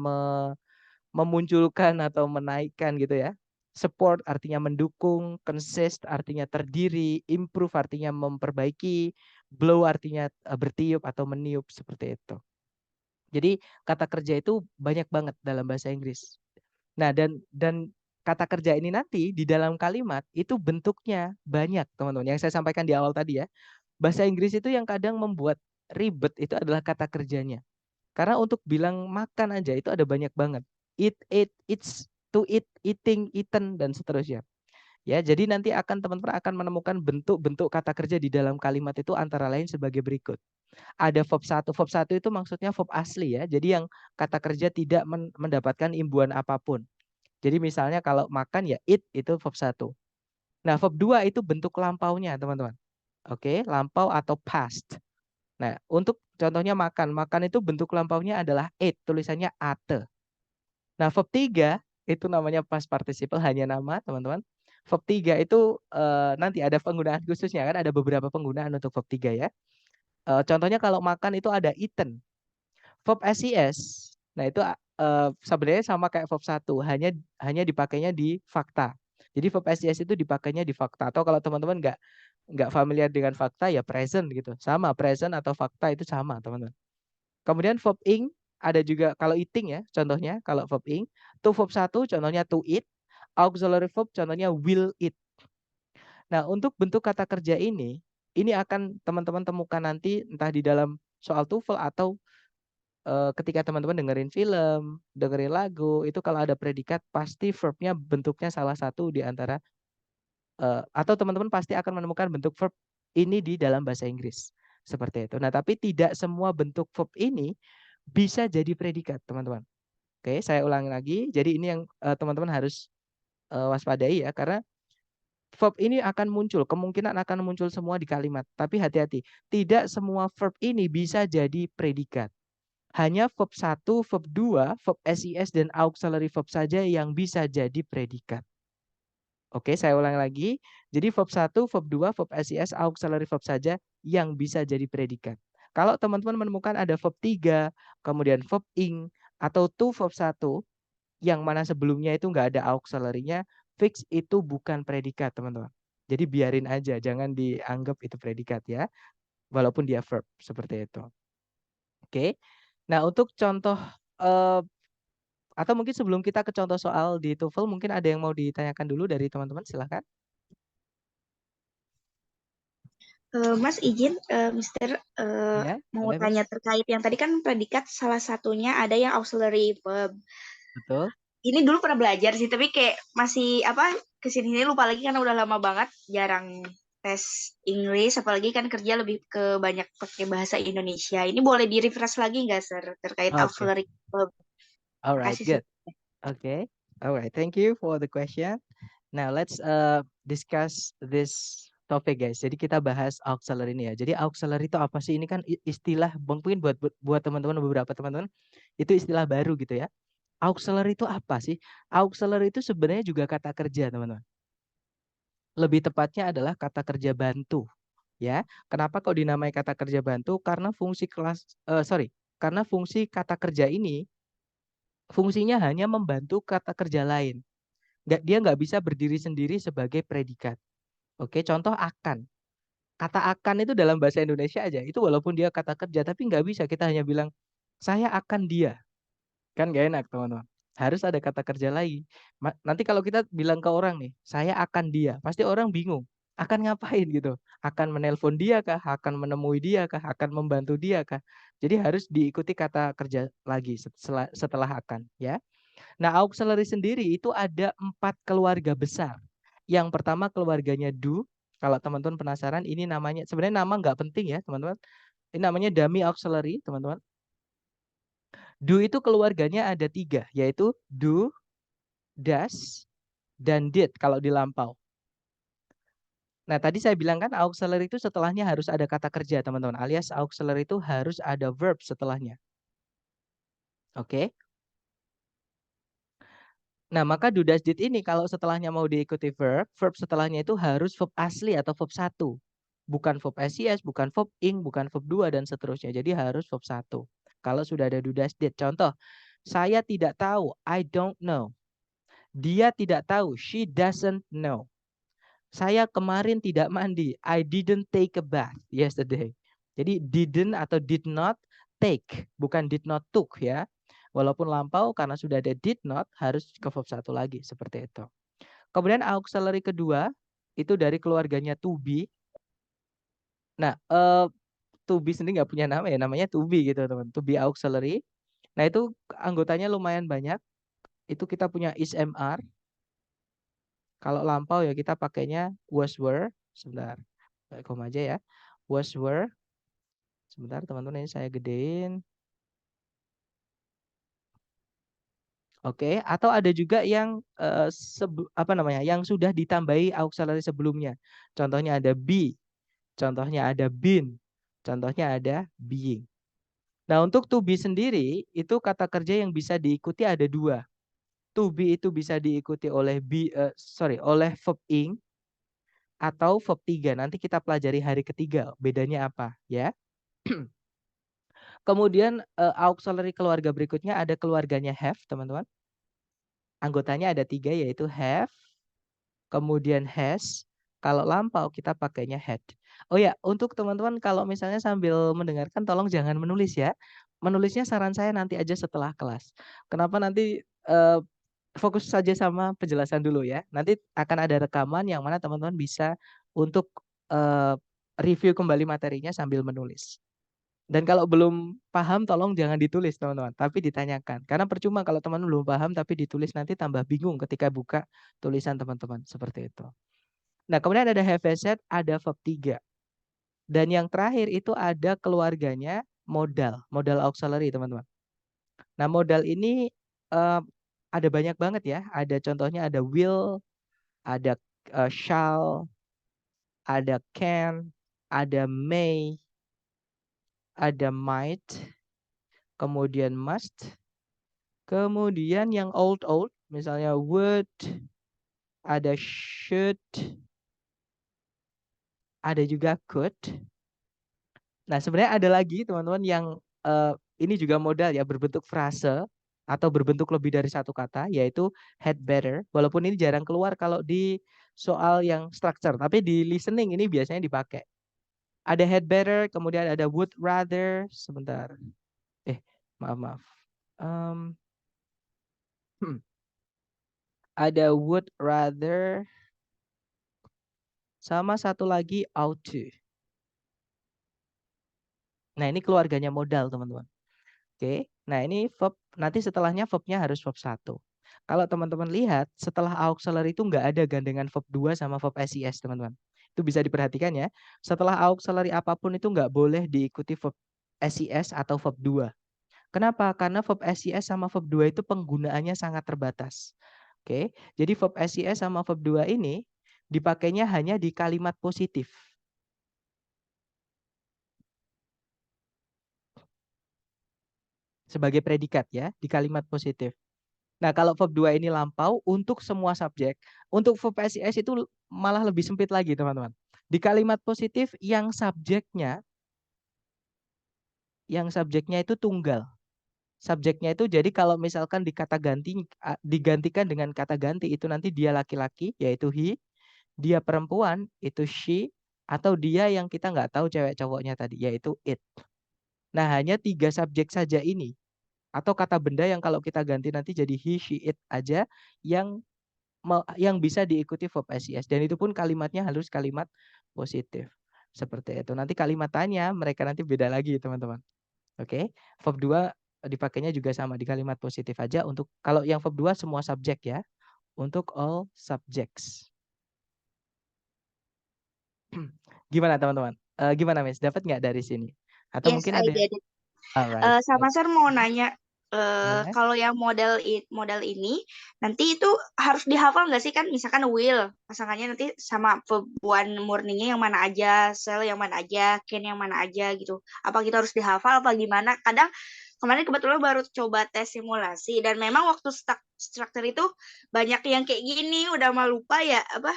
memunculkan atau menaikkan gitu ya. Support artinya mendukung, consist artinya terdiri, improve artinya memperbaiki, blow artinya bertiup atau meniup seperti itu. Jadi kata kerja itu banyak banget dalam bahasa Inggris. Nah, dan kata kerja ini nanti di dalam kalimat itu bentuknya banyak, teman-teman. Yang saya sampaikan di awal tadi ya. Bahasa Inggris itu yang kadang membuat ribet itu adalah kata kerjanya. Karena untuk bilang makan aja itu ada banyak banget. Eat, eats, to eat, eating, eaten, dan seterusnya. Ya, jadi nanti teman-teman akan menemukan bentuk-bentuk kata kerja di dalam kalimat itu antara lain sebagai berikut. Ada verb 1. Verb 1 itu maksudnya verb asli ya. Jadi yang kata kerja tidak mendapatkan imbuhan apapun. Jadi misalnya kalau makan ya eat itu verb 1. Nah, verb 2 itu bentuk lampaunya, teman-teman. Oke, lampau atau past. Nah, untuk contohnya makan. Makan itu bentuk lampaunya adalah ate, tulisannya ate. Nah, verb 3 itu namanya past participle, hanya nama, teman-teman. Verb 3 itu nanti ada penggunaan khususnya kan, ada beberapa penggunaan untuk verb 3 ya. Contohnya kalau makan itu ada eaten. Verb SES, nah itu sebenarnya sama kayak verb 1, hanya dipakainya di fakta. Jadi verb SES itu dipakainya di fakta. Atau kalau teman-teman nggak familiar dengan fakta ya present gitu. Sama present atau fakta itu sama, teman-teman. Kemudian verb ing ada juga kalau eating ya, contohnya kalau verb ing, to verb 1 contohnya to eat, auxiliary verb contohnya will eat. Nah, untuk bentuk kata kerja ini akan teman-teman temukan nanti entah di dalam soal TOEFL atau ketika teman-teman dengerin film, dengerin lagu, itu kalau ada predikat pasti verbnya bentuknya salah satu di antara atau teman-teman pasti akan menemukan bentuk verb ini di dalam bahasa Inggris. Seperti itu. Nah, tapi tidak semua bentuk verb ini bisa jadi predikat, teman-teman. Oke, saya ulangi lagi. Jadi ini yang teman-teman harus waspadai ya, karena verb ini akan muncul, kemungkinan akan muncul semua di kalimat. Tapi hati-hati, tidak semua verb ini bisa jadi predikat. Hanya verb 1, verb 2, verb SES, dan auxiliary verb saja yang bisa jadi predikat. Oke, saya ulang lagi. Jadi verb 1, verb 2, verb SES, auxiliary verb saja yang bisa jadi predikat. Kalau teman-teman menemukan ada verb 3, kemudian verb ing, atau to verb 1, yang mana sebelumnya itu nggak ada auxiliary-nya, fix itu bukan predikat, teman-teman. Jadi biarin aja, jangan dianggap itu predikat ya. Walaupun dia verb, seperti itu. Oke. Nah, untuk contoh atau mungkin sebelum kita ke contoh soal di TOEFL, mungkin ada yang mau ditanyakan dulu dari teman-teman, silahkan. Mas izin, Mister, Ya, mau boleh tanya Mas. terkait yang tadi kan predikat salah satunya ada yang auxiliary verb. Betul. Ini dulu pernah belajar sih, tapi kayak masih apa kesini lupa lagi karena udah lama banget jarang tes Inggris, apalagi kan kerja lebih ke banyak pakai bahasa Indonesia. Ini boleh di-refresh lagi nggak, Sir, terkait Oke. auxiliary verb? Alright, Makasih, Sir. good. Okay. Alright, thank you for the question. Now let's discuss this topik guys. Jadi kita bahas auxiliary ini ya. Jadi auxiliary itu apa sih? Ini kan istilah mungkin buat teman-teman, beberapa teman-teman itu istilah baru gitu ya. Auxiliary itu apa sih? Auxiliary itu sebenarnya juga kata kerja, teman-teman. Lebih tepatnya adalah kata kerja bantu, ya. Kenapa kok dinamai kata kerja bantu? Karena karena fungsi kata kerja ini fungsinya hanya membantu kata kerja lain. Dia nggak bisa berdiri sendiri sebagai predikat. Oke, contoh akan. Kata akan itu dalam bahasa Indonesia aja, itu walaupun dia kata kerja, tapi nggak bisa kita hanya bilang, saya akan dia. Kan nggak enak, teman-teman. Harus ada kata kerja lagi. Nanti kalau kita bilang ke orang nih, saya akan dia, pasti orang bingung. Akan ngapain gitu? Akan menelpon dia kah? Akan menemui dia kah? Akan membantu dia kah? Jadi harus diikuti kata kerja lagi setelah akan, ya. Nah, auxiliary sendiri itu ada 4 keluarga besar. Yang pertama keluarganya do. Kalau teman-teman penasaran, ini namanya sebenarnya nama nggak penting ya, teman-teman. Ini namanya dummy auxiliary, teman-teman. Do itu keluarganya ada 3, yaitu do, does, dan did kalau di lampau. Nah, tadi saya bilang kan auxiliary itu setelahnya harus ada kata kerja, teman-teman. Alias auxiliary itu harus ada verb setelahnya. Oke? Nah, maka do, does, did ini kalau setelahnya mau diikuti verb, verb setelahnya itu harus verb asli atau verb 1. Bukan verb SIS, bukan verb ing, bukan verb 2, dan seterusnya. Jadi harus verb 1. Kalau sudah ada do, does, did. Contoh, saya tidak tahu, I don't know. Dia tidak tahu, she doesn't know. Saya kemarin tidak mandi, I didn't take a bath yesterday. Jadi didn't atau did not take, bukan did not took ya. Walaupun lampau karena sudah ada did not harus ke verb 1 lagi seperti itu. Kemudian auxiliary kedua itu dari keluarganya to be. Nah, to be sendiri nggak punya nama ya, namanya to be gitu teman. To be auxiliary. Nah itu anggotanya lumayan banyak. Itu kita punya is, am, are. Kalau lampau ya kita pakainya was, were. Sebentar, koma aja ya. Was, were. Sebentar teman-teman, ini saya gedein. Oke, atau ada juga yang yang sudah ditambahi auxiliary sebelumnya. Contohnya ada be, contohnya ada been, contohnya ada being. Nah, untuk to be sendiri itu kata kerja yang bisa diikuti ada 2. To be itu bisa diikuti oleh oleh verb ing atau verb 3. Nanti kita pelajari hari ketiga bedanya apa ya. Kemudian auxiliary keluarga berikutnya ada keluarganya have, teman-teman. Anggotanya ada 3 yaitu have, kemudian has. Kalau lampau kita pakainya had. Oh ya, untuk teman-teman kalau misalnya sambil mendengarkan tolong jangan menulis ya. Menulisnya saran saya nanti aja setelah kelas. Kenapa nanti fokus saja sama penjelasan dulu ya. Nanti akan ada rekaman yang mana teman-teman bisa untuk review kembali materinya sambil menulis. Dan kalau belum paham tolong jangan ditulis teman-teman, tapi ditanyakan. Karena percuma kalau teman belum paham tapi ditulis nanti tambah bingung ketika buka tulisan teman-teman seperti itu. Nah, kemudian ada have said, ada verb 3. Dan yang terakhir itu ada keluarganya modal auxiliary teman-teman. Nah, modal ini ada banyak banget ya. Ada contohnya ada will, ada shall, ada can, ada may, ada might, kemudian must, kemudian yang old misalnya would, ada should, ada juga could. Nah, sebenarnya ada lagi teman-teman yang ini juga modal ya, berbentuk frase atau berbentuk lebih dari satu kata, yaitu had better. Walaupun ini jarang keluar kalau di soal yang structure, tapi di listening ini biasanya dipakai. Ada had better, kemudian ada would rather. Sebentar. Maaf. Ada would rather. Sama satu lagi ought to. Nah, ini keluarganya modal, teman-teman. Oke. Nah, ini verb, nanti setelahnya verbnya harus verb 1. Kalau teman-teman lihat, setelah auxiliary itu nggak ada gandengan verb 2 sama verb SIS, teman-teman. Itu bisa diperhatikan ya. Setelah auxiliary apapun itu nggak boleh diikuti verb SIS atau verb 2. Kenapa? Karena verb SIS sama verb 2 itu penggunaannya sangat terbatas. Oke. Jadi verb SIS sama verb 2 ini dipakainya hanya di kalimat positif. Sebagai predikat ya, di kalimat positif. Nah, kalau verb 2 ini lampau untuk semua subjek, untuk verb SIS itu malah lebih sempit lagi, teman-teman. Di kalimat positif yang subjeknya itu tunggal. Subjeknya itu jadi kalau misalkan digantikan dengan kata ganti itu nanti dia laki-laki yaitu he, dia perempuan itu she, atau dia yang kita nggak tahu cewek cowoknya tadi yaitu it. Nah, hanya 3 subjek saja ini atau kata benda yang kalau kita ganti nanti jadi he, she, it aja yang yang bisa diikuti verb SIS, dan itu pun kalimatnya harus kalimat positif. Seperti itu. Nanti kalimat tanya mereka nanti beda lagi, teman-teman. Oke. Verb 2 dipakainya juga sama di kalimat positif aja untuk kalau yang verb 2 semua subjek ya. Untuk all subjects. Gimana, teman-teman? Gimana, Miss? Dapat nggak dari sini? Atau Yes, mungkin I ada yang get it. alright. Sama Sir mau nanya, Ya. kalau yang model ini nanti itu harus dihafal nggak sih, kan misalkan will pasangannya nanti sama verb one murninya yang mana aja, shall yang mana aja, can yang mana aja gitu. Apa kita harus dihafal apa gimana? Kadang kemarin kebetulan baru coba tes simulasi dan memang waktu struktur itu banyak yang kayak gini, udah mah lupa ya apa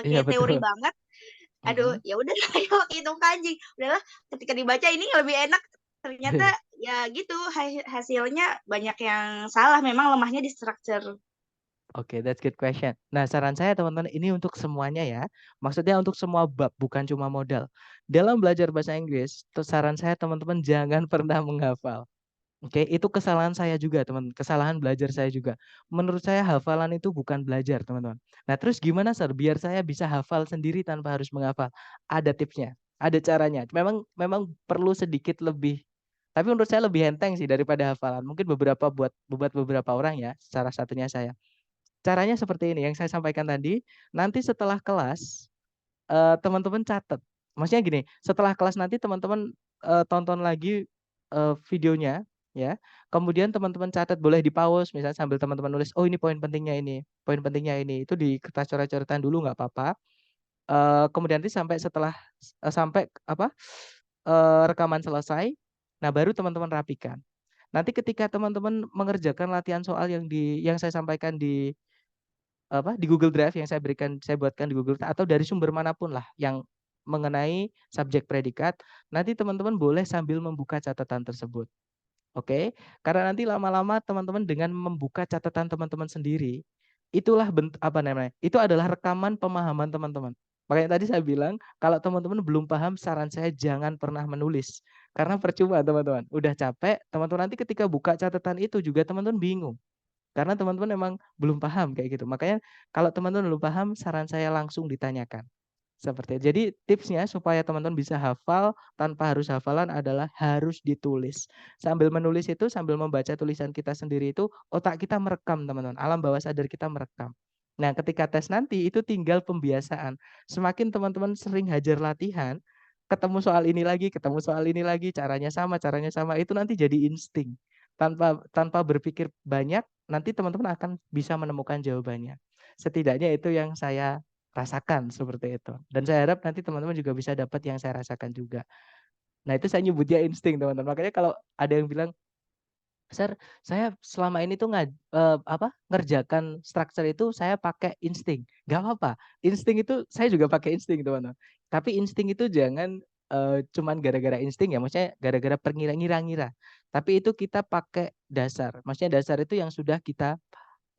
Iya, kayak teori betul. banget. Aduh, Mm-mm. ya udah ayo itu kaji. Udahlah, ketika dibaca ini lebih enak. Ternyata ya gitu, hasilnya banyak yang salah. Memang lemahnya di structure. Oke, that's good question. Nah, saran saya teman-teman ini untuk semuanya ya. Maksudnya untuk semua bab, bukan cuma modal. Dalam belajar bahasa Inggris, saran saya teman-teman jangan pernah menghafal. Oke, itu kesalahan saya juga, teman. Kesalahan belajar saya juga. Menurut saya hafalan itu bukan belajar, teman-teman. Nah, terus gimana, Sir? Biar saya bisa hafal sendiri tanpa harus menghafal. Ada tipsnya, ada caranya. Memang perlu sedikit lebih. Tapi menurut saya lebih enteng sih daripada hafalan. Mungkin buat beberapa orang ya, salah satunya saya. Caranya seperti ini yang saya sampaikan tadi, nanti setelah kelas teman-teman catat. Maksudnya gini, setelah kelas nanti teman-teman tonton lagi videonya ya. Kemudian teman-teman catat, boleh di-pause misalnya sambil teman-teman nulis, "Oh, ini poin pentingnya ini, poin pentingnya ini." Itu di kertas coret-coretan dulu nggak apa-apa. Kemudian nanti sampai apa? Rekaman selesai, nah baru teman-teman rapikan. Nanti ketika teman-teman mengerjakan latihan soal yang saya sampaikan di Google Drive yang saya buatkan di Google Drive atau dari sumber manapun lah yang mengenai subjek predikat, nanti teman-teman boleh sambil membuka catatan tersebut. Oke, karena nanti lama-lama teman-teman dengan membuka catatan teman-teman sendiri, itulah apa namanya? Itu adalah rekaman pemahaman teman-teman. Makanya tadi saya bilang, kalau teman-teman belum paham, saran saya jangan pernah menulis. Karena percuma, teman-teman. Udah capek, teman-teman nanti ketika buka catatan itu juga teman-teman bingung. Karena teman-teman memang belum paham kayak gitu. Makanya kalau teman-teman belum paham, saran saya langsung ditanyakan. Seperti itu. Jadi tipsnya supaya teman-teman bisa hafal tanpa harus hafalan adalah harus ditulis. Sambil menulis itu, sambil membaca tulisan kita sendiri itu, otak kita merekam, teman-teman. Alam bawah sadar kita merekam. Nah, ketika tes nanti itu tinggal pembiasaan. Semakin teman-teman sering hajar latihan, ketemu soal ini lagi, caranya sama, itu nanti jadi insting. Tanpa berpikir banyak, nanti teman-teman akan bisa menemukan jawabannya. Setidaknya itu yang saya rasakan seperti itu. Dan saya harap nanti teman-teman juga bisa dapat yang saya rasakan juga. Nah, itu saya nyebutnya insting, teman-teman. Makanya kalau ada yang bilang, "Sir, saya selama ini tuh ngerjakan struktur itu saya pakai insting." Gak apa-apa. Insting itu saya juga pakai insting, teman-teman. Tapi insting itu jangan cuman gara-gara insting ya, maksudnya gara-gara ngira-ngira. Tapi itu kita pakai dasar. Maksudnya dasar itu yang sudah kita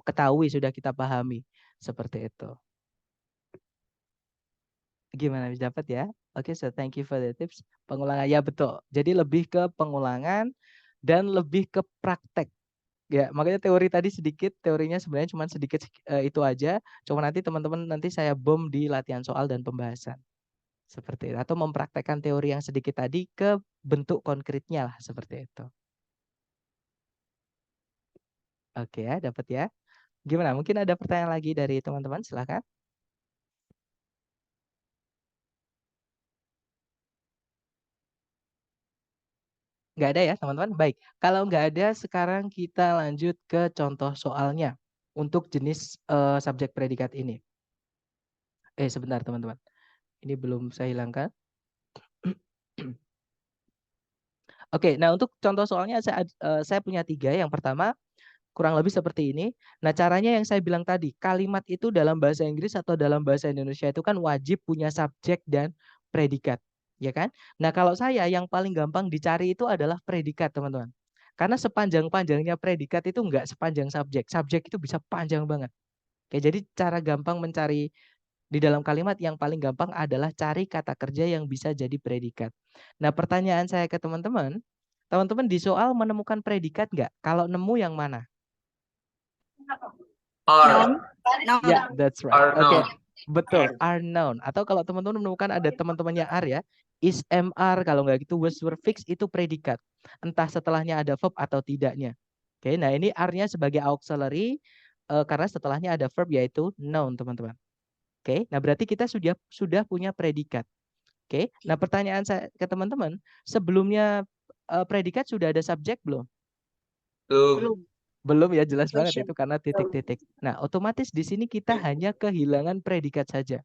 ketahui, sudah kita pahami. Seperti itu. Gimana, bisa dapat ya? Oke, so thank you for the tips. Pengulangan ya betul. Jadi lebih ke pengulangan dan lebih ke praktek. Ya, makanya teori tadi sedikit, teorinya sebenarnya cuma sedikit itu aja. Cuma nanti teman-teman nanti saya bom di latihan soal dan pembahasan. Seperti itu. Atau mempraktekkan teori yang sedikit tadi ke bentuk konkretnya lah seperti itu. Oke ya, dapat ya. Gimana? Mungkin ada pertanyaan lagi dari teman-teman, silakan. Nggak ada ya, teman-teman? Baik. Kalau nggak ada, sekarang kita lanjut ke contoh soalnya untuk jenis subjek predikat ini. Sebentar teman-teman. Ini belum saya hilangkan. Oke, nah untuk contoh soalnya saya punya 3. Yang pertama, kurang lebih seperti ini. Nah, caranya yang saya bilang tadi, kalimat itu dalam bahasa Inggris atau dalam bahasa Indonesia itu kan wajib punya subjek dan predikat, ya kan? Nah, kalau saya yang paling gampang dicari itu adalah predikat, teman-teman. Karena sepanjang-panjangnya predikat itu enggak sepanjang subjek. Subjek itu bisa panjang banget. Oke, jadi cara gampang mencari di dalam kalimat yang paling gampang adalah cari kata kerja yang bisa jadi predikat. Nah, pertanyaan saya ke teman-teman, teman-teman di soal menemukan predikat nggak? Kalau nemu yang mana? Noun. Are. Ya, that's right. Are Oke, noun. betul. Are noun. Atau kalau teman-teman menemukan ada teman-temannya are ya, is, am, are, kalau nggak gitu was, were, fix itu predikat. Entah setelahnya ada verb atau tidaknya. Oke, nah ini are-nya sebagai auxiliary karena setelahnya ada verb yaitu noun, teman-teman. Oke, nah berarti kita sudah punya predikat. Oke, nah pertanyaan saya ke teman-teman, sebelumnya predikat sudah ada subjek belum? Belum. Belum ya, jelas banget Question. itu karena titik-titik. Nah, otomatis di sini kita hanya kehilangan predikat saja.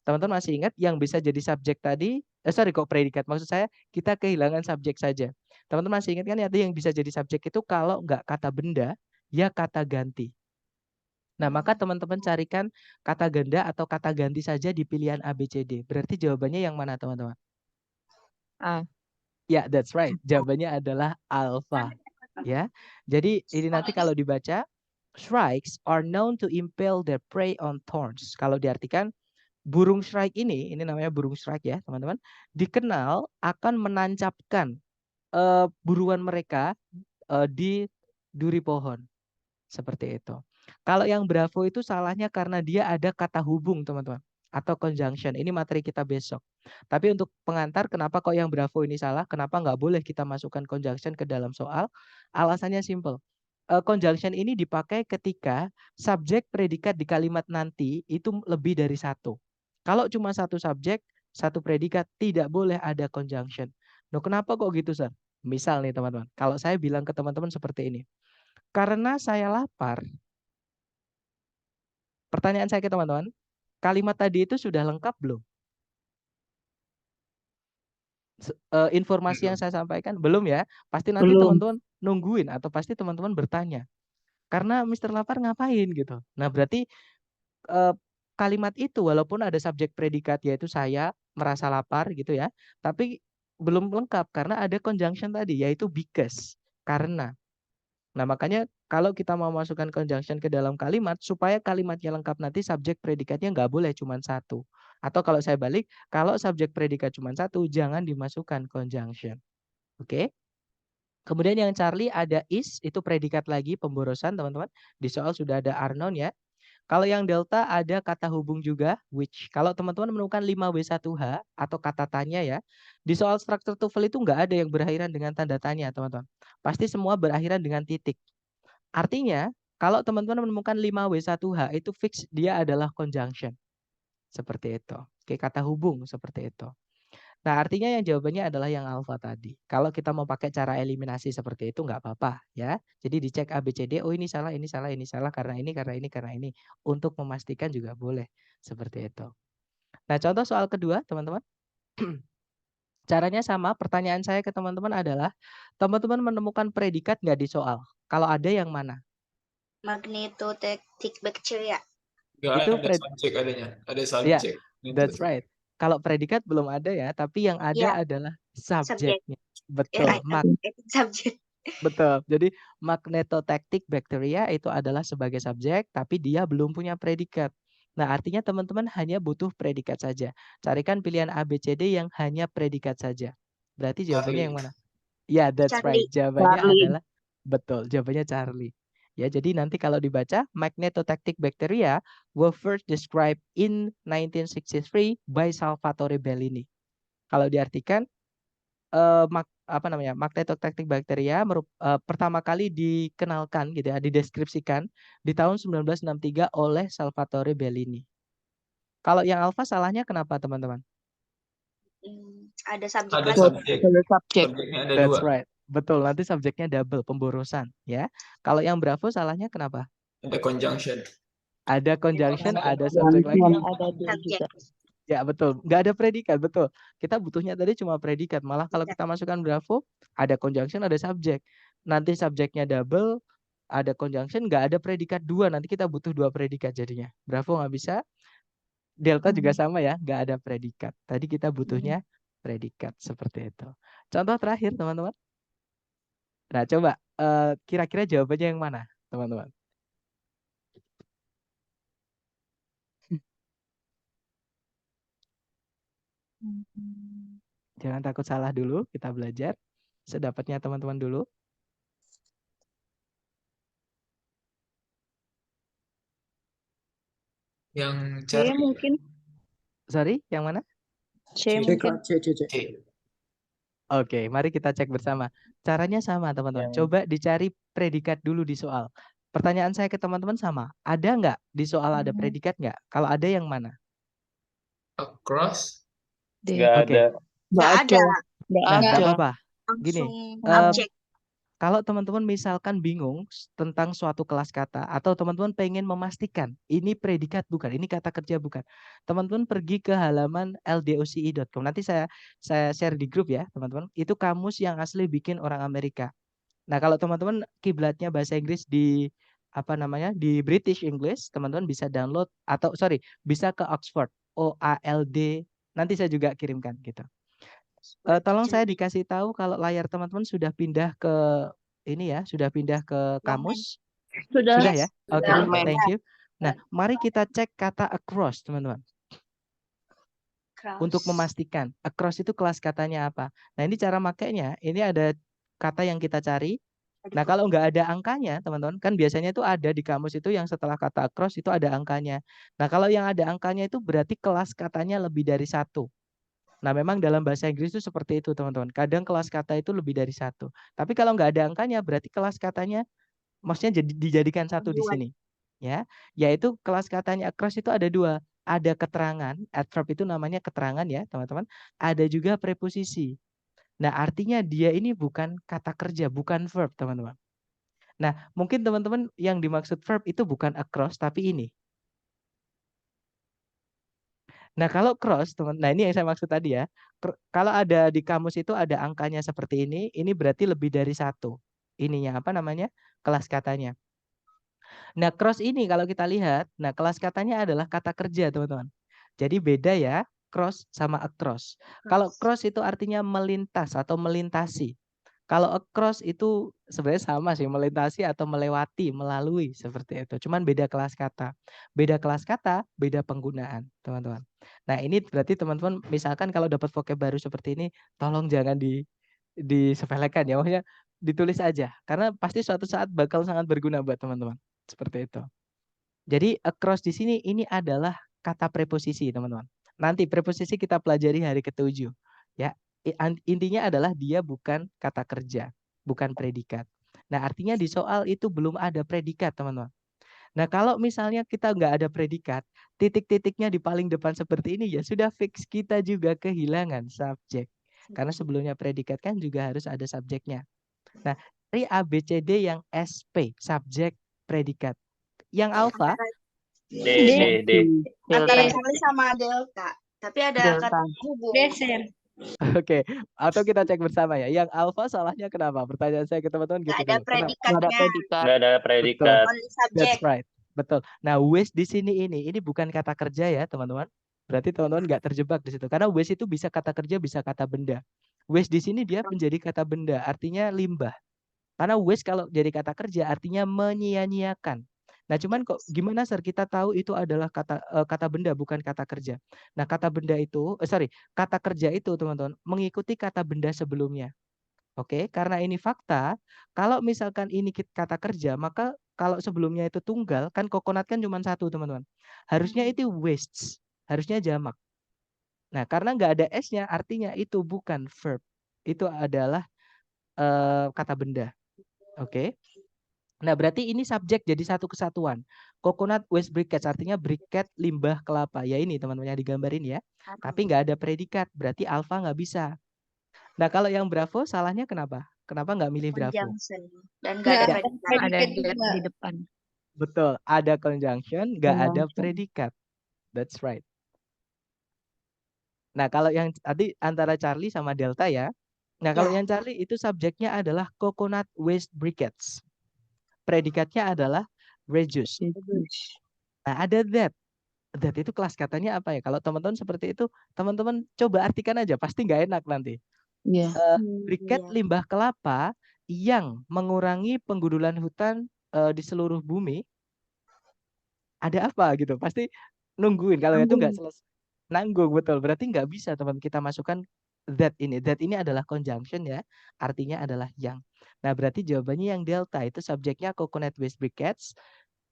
Teman-teman masih ingat yang bisa jadi subjek tadi? Sorry kok predikat. Maksud saya kita kehilangan subjek saja. Teman-teman masih ingat kan ya, yang bisa jadi subjek itu kalau nggak kata benda, ya kata ganti. Nah, maka teman-teman carikan kata ganda atau kata ganti saja di pilihan A, B, C, D. Berarti jawabannya yang mana, teman-teman? A. Ya, that's right. Jawabannya adalah alpha. Ya. Jadi ini nanti kalau dibaca, shrikes are known to impale their prey on thorns. Kalau diartikan burung shrike ini namanya burung shrike ya, teman-teman, dikenal akan menancapkan buruan mereka di duri pohon. Seperti itu. Kalau yang bravo itu salahnya karena dia ada kata hubung, teman-teman, atau conjunction. Ini materi kita besok. Tapi untuk pengantar, kenapa kok yang bravo ini salah? Kenapa nggak boleh kita masukkan conjunction ke dalam soal? Alasannya simple. Conjunction ini dipakai ketika subjek predikat di kalimat nanti itu lebih dari satu. Kalau cuma satu subjek, satu predikat, tidak boleh ada conjunction. Nah, kenapa kok gitu, Sir? Misal nih, teman-teman. Kalau saya bilang ke teman-teman seperti ini. Karena saya lapar. Pertanyaan saya ke teman-teman, kalimat tadi itu sudah lengkap belum? Informasi yang saya sampaikan belum ya? Pasti nanti Belum. teman-teman nungguin atau pasti teman-teman bertanya. Karena Mister Lapar ngapain gitu. Nah, berarti kalimat itu walaupun ada subjek predikat yaitu saya merasa lapar gitu ya, tapi belum lengkap karena ada conjunction tadi yaitu because, karena. Nah, makanya kalau kita mau masukkan conjunction ke dalam kalimat, supaya kalimatnya lengkap nanti subjek predikatnya nggak boleh cuma satu. Atau kalau saya balik, kalau subjek predikat cuma satu, jangan dimasukkan conjunction. Oke? Kemudian yang Charlie ada is, itu predikat lagi, pemborosan teman-teman. Di soal sudah ada are noun ya. Kalau yang delta ada kata hubung juga, which. Kalau teman-teman menemukan 5W1H atau kata tanya ya, di soal structure TOEFL itu nggak ada yang berakhiran dengan tanda tanya, teman-teman. Pasti semua berakhiran dengan titik. Artinya, kalau teman-teman menemukan 5W1H itu fix dia adalah conjunction. Seperti itu. Oke, kata hubung seperti itu. Nah, artinya yang jawabannya adalah yang alfa tadi. Kalau kita mau pakai cara eliminasi seperti itu nggak apa-apa ya. Jadi dicek A, B, C, D, oh ini salah, ini salah, ini salah karena ini, karena ini, karena ini. Untuk memastikan juga boleh. Seperti itu. Nah, contoh soal kedua, teman-teman. Caranya sama, pertanyaan saya ke teman-teman adalah, teman-teman menemukan predikat nggak di soal? Kalau ada yang mana? Magnetotetic bacteria. Enggak Itu ada subjek adanya. Ada ya, subjek. that's right. Kalau predikat belum ada ya, tapi yang ada Ya, adalah subjek. subjeknya. Betul. Subjek. Betul. Jadi magnetotactic bacteria itu adalah sebagai subjek, tapi dia belum punya predikat. Nah, artinya teman-teman hanya butuh predikat saja. Carikan pilihan A, B, C, D yang hanya predikat saja. Berarti jawabannya yang Charlie. mana? Ya, that's right. Charlie. Jawabannya Charlie. adalah betul. Jawabannya Charlie. Ya, jadi nanti kalau dibaca, magnetotactic bacteria were first described in 1963 by Salvatore Bellini. Kalau diartikan, magnetotactic bacteria pertama kali dikenalkan gitu ya, dideskripsikan di tahun 1963 oleh Salvatore Bellini. Kalau yang alfa salahnya kenapa, teman-teman? Ada subjek Ada lagi. subjek. Ada subjek. Subjeknya ada That's 2. right. Betul, nanti subjeknya double, pemborosan ya. Kalau yang bravo salahnya kenapa? Ada conjunction. Ada conjunction, ada Dan subjek lagi. ada dua Subjek. juga. Ya betul, nggak ada predikat, betul. Kita butuhnya tadi cuma predikat. Malah kalau kita masukkan Bravo, ada conjunction, ada subjek. Nanti subjeknya double, ada conjunction, nggak ada predikat dua. Nanti kita butuh dua predikat jadinya. Bravo nggak bisa, Delta juga sama ya, nggak ada predikat. Tadi kita butuhnya predikat seperti itu. Contoh terakhir teman-teman. Nah coba kira-kira jawabannya yang mana teman-teman? Jangan takut salah dulu, kita belajar sedapatnya teman-teman dulu. Yang C cari mungkin. Sorry, yang mana? C C. mungkin. C. Oke, mari kita cek bersama. Caranya sama teman-teman. Coba dicari predikat dulu di soal. Pertanyaan saya ke teman-teman sama. Ada nggak di soal ada predikat nggak? Kalau ada yang mana? Across. D. Nggak Oke. ada. Nggak ada. Nggak Nah, nggak ada. apa-apa. Gini, Langsung objek. kalau teman-teman misalkan bingung tentang suatu kelas kata atau teman-teman pengen memastikan ini predikat bukan, ini kata kerja bukan, teman-teman pergi ke halaman ldoci.com. Nanti saya share di grup ya, teman-teman. Itu kamus yang asli bikin orang Amerika. Nah, kalau teman-teman kiblatnya bahasa Inggris di apa namanya? Di British English, teman-teman bisa download atau sorry, bisa ke Oxford, OALD. Nanti saya juga kirimkan gitu. Tolong saya dikasih tahu kalau layar teman-teman sudah pindah ke ini ya, sudah pindah ke kamus. Sudah. Sudah ya? Oke, Sudah. thank you. Nah, mari kita cek kata across, teman-teman. Untuk memastikan across itu kelas katanya apa. Nah, ini cara makainya. Ini ada kata yang kita cari. Nah, kalau nggak ada angkanya, teman-teman, kan biasanya itu ada di kamus itu yang setelah kata across itu ada angkanya. Nah, kalau yang ada angkanya itu berarti kelas katanya lebih dari satu. Nah, memang dalam bahasa Inggris itu seperti itu, teman-teman. Kadang kelas kata itu lebih dari satu. Tapi kalau nggak ada angkanya, berarti kelas katanya maksudnya dijadikan satu di sini. Ya, yaitu kelas katanya across itu ada dua. Ada keterangan, adverb itu namanya keterangan ya, teman-teman. Ada juga preposisi. Nah, artinya dia ini bukan kata kerja, bukan verb, teman-teman. Nah, mungkin teman-teman yang dimaksud verb itu bukan across, tapi ini. Nah, kalau cross, teman, nah ini yang saya maksud tadi ya. Kalau ada di kamus itu ada angkanya seperti ini berarti lebih dari satu. Ininya apa namanya? Kelas katanya. Nah, cross ini kalau kita lihat, nah kelas katanya adalah kata kerja, teman-teman. Jadi beda ya, cross sama across. Kalau cross itu artinya melintas atau melintasi. Kalau across itu sebenarnya sama sih, melintasi atau melewati, melalui seperti itu. Cuman beda kelas kata. Beda kelas kata, beda penggunaan, teman-teman. Nah, ini berarti teman-teman misalkan kalau dapat vocab baru seperti ini, tolong jangan disepelekan ya. Maksudnya ditulis aja karena pasti suatu saat bakal sangat berguna buat teman-teman. Seperti itu. Jadi across di sini ini adalah kata preposisi, teman-teman. Nanti preposisi kita pelajari hari ke-7. Ya, intinya adalah dia bukan kata kerja, bukan predikat. Nah, artinya di soal itu belum ada predikat, teman-teman. Nah, kalau misalnya kita nggak ada predikat, titik-titiknya di paling depan seperti ini ya sudah fix kita juga kehilangan subjek. Karena sebelumnya predikat kan juga harus ada subjeknya. Nah, dari ABCD yang SP, subjek, predikat. Yang alfa D. Antara Charlie sama Delta. Tapi ada kata hubung. Oke, atau kita cek bersama ya. Yang alfa salahnya kenapa? Pertanyaan saya ke teman-teman gitu Nggak ada dulu. predikatnya. Nggak ada predikat. Only subjek. That's right. Betul. Nah, waste di sini ini bukan kata kerja ya, teman-teman. Berarti teman-teman nggak terjebak di situ. Karena waste itu bisa kata kerja, bisa kata benda. Waste di sini dia menjadi kata benda, artinya limbah. Karena waste kalau jadi kata kerja artinya menyia-nyiakan. Nah, cuman kok gimana Sir kita tahu itu adalah kata benda bukan kata kerja. Nah, kata benda itu kata kerja itu teman-teman mengikuti kata benda sebelumnya. Oke, karena ini fakta, kalau misalkan ini kata kerja, maka kalau sebelumnya itu tunggal, kan coconut kan cuma satu, teman-teman. Harusnya itu wastes, harusnya jamak. Nah, karena nggak ada S-nya, artinya itu bukan verb. Itu adalah kata benda. Oke. Nah, berarti ini subjek jadi satu kesatuan. Coconut waste briquettes artinya briquette limbah kelapa. Ya ini teman-teman yang digambarin ya. Tapi nggak ada predikat, berarti alfa nggak bisa. Nah, kalau yang Bravo salahnya kenapa? Kenapa nggak milih Bravo? Dan nggak ada predikat. Ada di depan. Betul, ada conjunction, nggak ada Conjunction. predikat. That's right. Nah, kalau yang tadi antara Charlie sama Delta ya. Nah, kalau Ya. yang Charlie itu subjeknya adalah coconut waste briquettes. Predikatnya adalah reduce. Nah, ada that. That itu kelas katanya apa ya? Kalau teman-teman seperti itu, teman-teman coba artikan aja, pasti nggak enak nanti. Iya. Briket Iya. limbah kelapa yang mengurangi penggundulan hutan di seluruh bumi. Ada apa gitu? Pasti nungguin. Kalau itu nggak selesai. Nanggung, betul. Berarti nggak bisa teman kita masukkan that ini. That ini adalah conjunction ya. Artinya adalah yang. Nah, berarti jawabannya yang delta itu subjeknya coconut waste briquettes.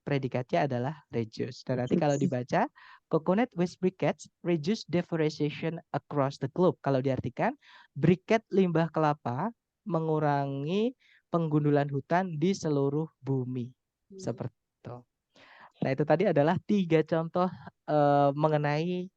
Predikatnya adalah reduce. Dan nanti kalau dibaca, coconut waste briquettes reduce deforestation across the globe. Kalau diartikan, briket limbah kelapa mengurangi penggundulan hutan di seluruh bumi. Seperti itu. Nah, itu tadi adalah 3 contoh mengenai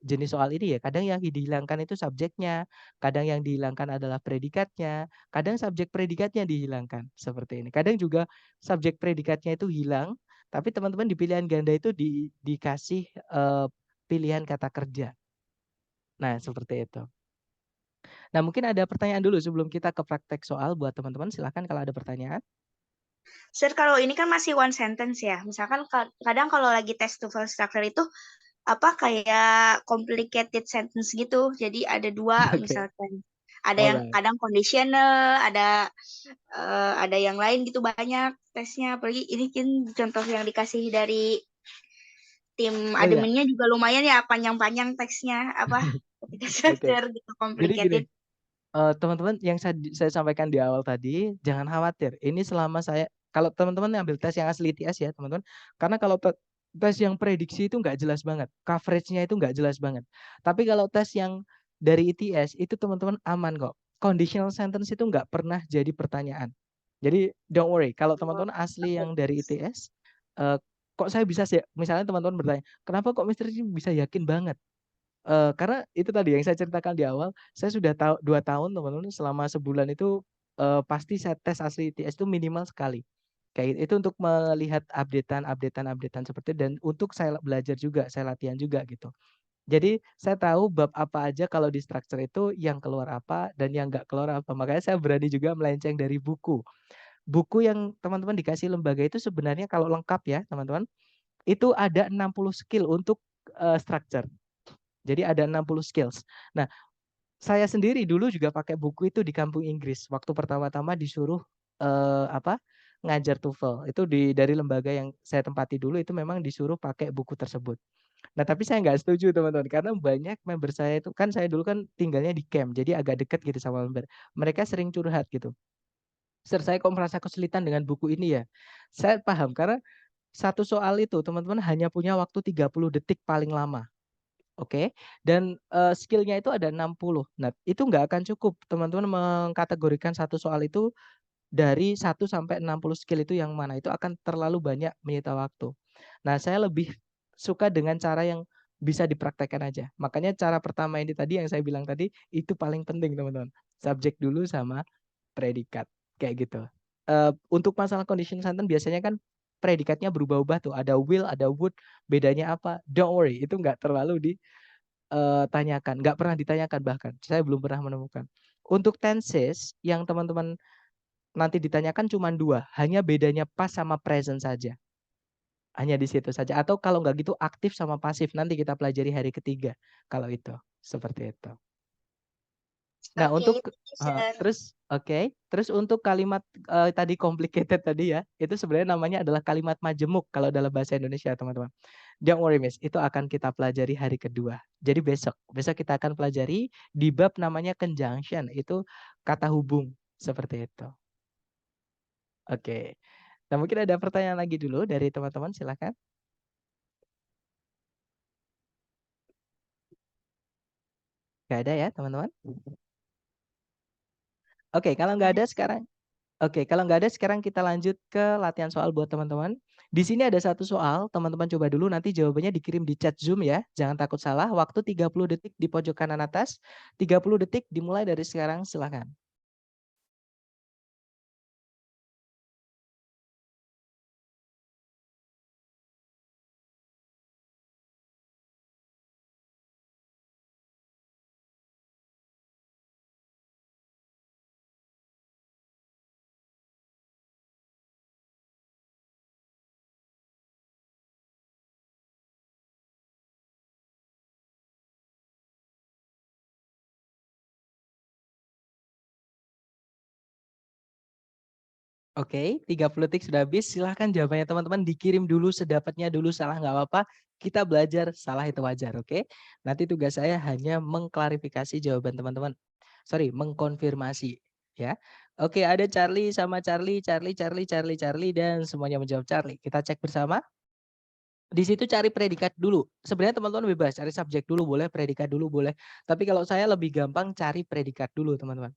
jenis soal ini ya. Kadang yang dihilangkan itu subjeknya, kadang yang dihilangkan adalah predikatnya, kadang subjek predikatnya dihilangkan seperti ini. Kadang juga subjek predikatnya itu hilang, tapi teman-teman di pilihan ganda itu dikasih pilihan kata kerja. Nah, seperti itu. Nah, mungkin ada pertanyaan dulu sebelum kita ke praktek soal buat teman-teman. Silahkan kalau ada pertanyaan. Sir, kalau ini kan masih one sentence ya. Misalkan kadang kalau lagi tes TOEFL structure itu apa kayak complicated sentence gitu. Jadi ada dua Oke. misalkan. Ada yang Alright. kadang conditional, ada yang lain gitu banyak tesnya. Apalagi ini kan contoh yang dikasih dari tim Oh ya. adminnya juga lumayan ya panjang-panjang teksnya apa ketika Oke. structure gitu Jadi gini, complicated. teman-teman yang saya sampaikan di awal tadi, jangan khawatir. Ini selama saya, kalau teman-teman ambil tes yang asli ITS ya teman-teman, karena kalau tes yang prediksi itu nggak jelas banget, coveragenya itu nggak jelas banget. Tapi kalau tes yang dari ITS itu teman-teman aman kok. Conditional sentence itu nggak pernah jadi pertanyaan. Jadi don't worry, kalau teman-teman asli yang dari ITS, kok saya bisa sih, misalnya teman-teman bertanya, kenapa kok Mister bisa yakin banget? Karena itu tadi yang saya ceritakan di awal, saya sudah 2 tahun teman-teman, selama sebulan itu pasti saya tes asli ITS itu minimal sekali. Kayak itu untuk melihat updatean seperti dan untuk saya belajar juga, saya latihan juga gitu. Jadi saya tahu bab apa aja kalau di structure itu yang keluar apa dan yang nggak keluar apa. Makanya saya berani juga melenceng dari buku. Buku yang teman-teman dikasih lembaga itu sebenarnya kalau lengkap ya teman-teman, itu ada 60 skill untuk structure. Jadi ada 60 skills. Nah, saya sendiri dulu juga pakai buku itu di kampung Inggris. Waktu pertama-tama disuruh ngajar TOEFL. Itu dari lembaga yang saya tempati dulu itu memang disuruh pakai buku tersebut. Nah, tapi saya nggak setuju teman-teman karena banyak member saya itu kan saya dulu kan tinggalnya di camp, jadi agak dekat gitu sama member. Mereka sering curhat gitu. Sir, saya kok merasa kesulitan dengan buku ini ya. Saya paham karena satu soal itu teman-teman hanya punya waktu 30 detik paling lama. Oke, dan skill-nya itu ada 60. Nah, itu nggak akan cukup teman-teman mengkategorikan satu soal itu dari 1 sampai 60 skill itu yang mana, itu akan terlalu banyak menyita waktu. Nah, saya lebih suka dengan cara yang bisa dipraktekkan aja. Makanya cara pertama ini tadi yang saya bilang tadi, itu paling penting teman-teman. Subjek dulu sama predikat, kayak gitu. Untuk masalah conditional sentence biasanya kan predikatnya berubah-ubah tuh, ada will, ada would, bedanya apa? Don't worry, itu nggak terlalu tanyakan, nggak pernah ditanyakan bahkan, saya belum pernah menemukan. Untuk tenses yang teman-teman nanti ditanyakan cuma 2, hanya bedanya past sama present saja. Hanya di situ saja, atau kalau nggak gitu aktif sama pasif, nanti kita pelajari hari ketiga, kalau itu, seperti itu. Nah untuk Oke, sir. terus untuk kalimat tadi complicated tadi ya, itu sebenarnya namanya adalah kalimat majemuk kalau dalam bahasa Indonesia teman-teman. Don't worry miss, itu akan kita pelajari hari kedua. Jadi besok kita akan pelajari di bab namanya conjunction, itu kata hubung seperti itu. Oke. Nah mungkin ada pertanyaan lagi dulu dari teman-teman, silakan. Gak ada ya teman-teman? Oke, kalau nggak ada sekarang. Oke, kalau nggak ada sekarang kita lanjut ke latihan soal buat teman-teman. Di sini ada satu soal, teman-teman coba dulu nanti jawabannya dikirim di chat Zoom ya. Jangan takut salah, waktu 30 detik di pojok kanan atas. 30 detik dimulai dari sekarang, silakan. Oke, 30 detik sudah habis. Silahkan jawabannya teman-teman dikirim dulu sedapatnya dulu, salah nggak apa-apa. Kita belajar, salah itu wajar, oke? Nanti tugas saya hanya mengklarifikasi jawaban teman-teman. Sorry, mengkonfirmasi ya. Oke, ada Charlie sama Charlie, Charlie, dan semuanya menjawab Charlie. Kita cek bersama. Di situ cari predikat dulu. Sebenarnya teman-teman bebas cari subjek dulu boleh, predikat dulu boleh. Tapi kalau saya lebih gampang cari predikat dulu, teman-teman.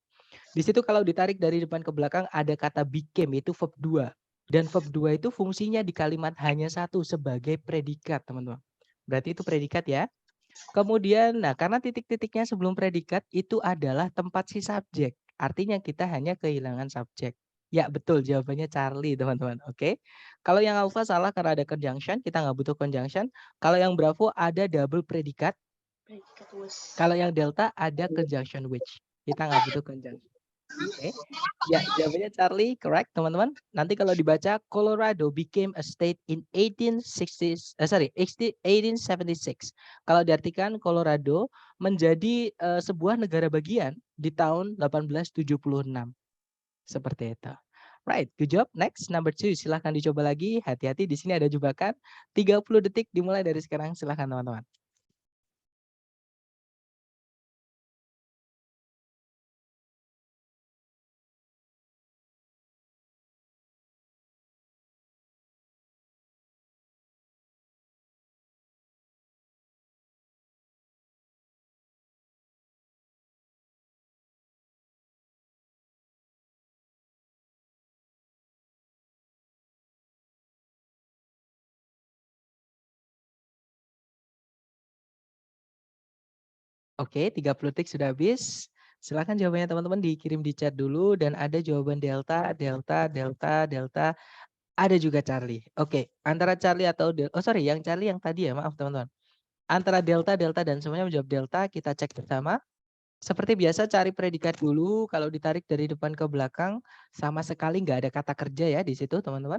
Di situ kalau ditarik dari depan ke belakang ada kata became, itu verb 2. Dan verb 2 itu fungsinya di kalimat hanya satu sebagai predikat, teman-teman. Berarti itu predikat ya. Kemudian, nah karena titik-titiknya sebelum predikat itu adalah tempat si subjek. Artinya kita hanya kehilangan subjek. Ya betul, jawabannya Charlie, teman-teman. Oke. Kalau yang alpha salah karena ada conjunction, kita nggak butuh conjunction. Kalau yang bravo ada double predikat. Predikat was. Kalau yang delta ada conjunction which. Kita nggak butuh conjunction. Oke. Ya, jawabannya Charlie, correct, teman-teman. Nanti kalau dibaca, Colorado became a state in 1876. Kalau diartikan, Colorado menjadi sebuah negara bagian di tahun 1876. Seperti itu. Right, good job. Next, number 2. Silahkan dicoba lagi. Hati-hati, di sini ada jebakan. 30 detik dimulai dari sekarang. Silahkan, teman-teman. Oke, 30 detik sudah habis. Silakan jawabannya teman-teman dikirim di chat dulu dan ada jawaban delta, delta, delta, delta. Ada juga Charlie. Oke, antara Charlie atau yang Charlie yang tadi ya, maaf teman-teman. Antara delta, delta dan semuanya menjawab delta, kita cek bersama. Seperti biasa cari predikat dulu, kalau ditarik dari depan ke belakang sama sekali nggak ada kata kerja ya di situ, teman-teman.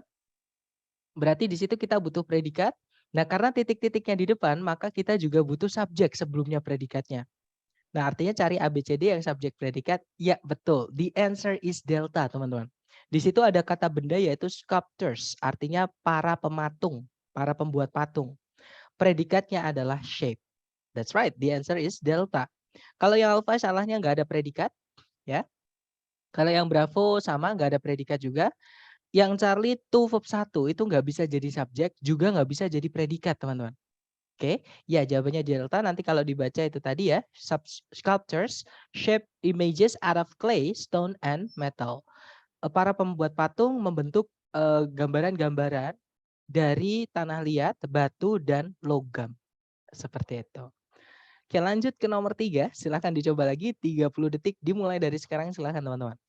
Berarti di situ kita butuh predikat. Nah, karena titik-titiknya di depan, maka kita juga butuh subjek sebelumnya predikatnya. Nah, artinya cari ABCD yang subjek predikat. Ya, betul. The answer is delta, teman-teman. Di situ ada kata benda yaitu sculptors, artinya para pematung, para pembuat patung. Predikatnya adalah shape. That's right, the answer is delta. Kalau yang alpha salahnya nggak ada predikat, ya. Kalau yang bravo sama nggak ada predikat juga. Yang Charlie to verb 1 itu nggak bisa jadi subjek, juga nggak bisa jadi predikat, teman-teman. Oke, ya jawabannya delta. Nanti kalau dibaca itu tadi ya, sculptures shape images out of clay, stone, and metal. Para pembuat patung membentuk gambaran-gambaran dari tanah liat, batu, dan logam. Seperti itu. Oke, lanjut ke nomor 3. Silahkan dicoba lagi. 30 detik dimulai dari sekarang. Silahkan teman-teman.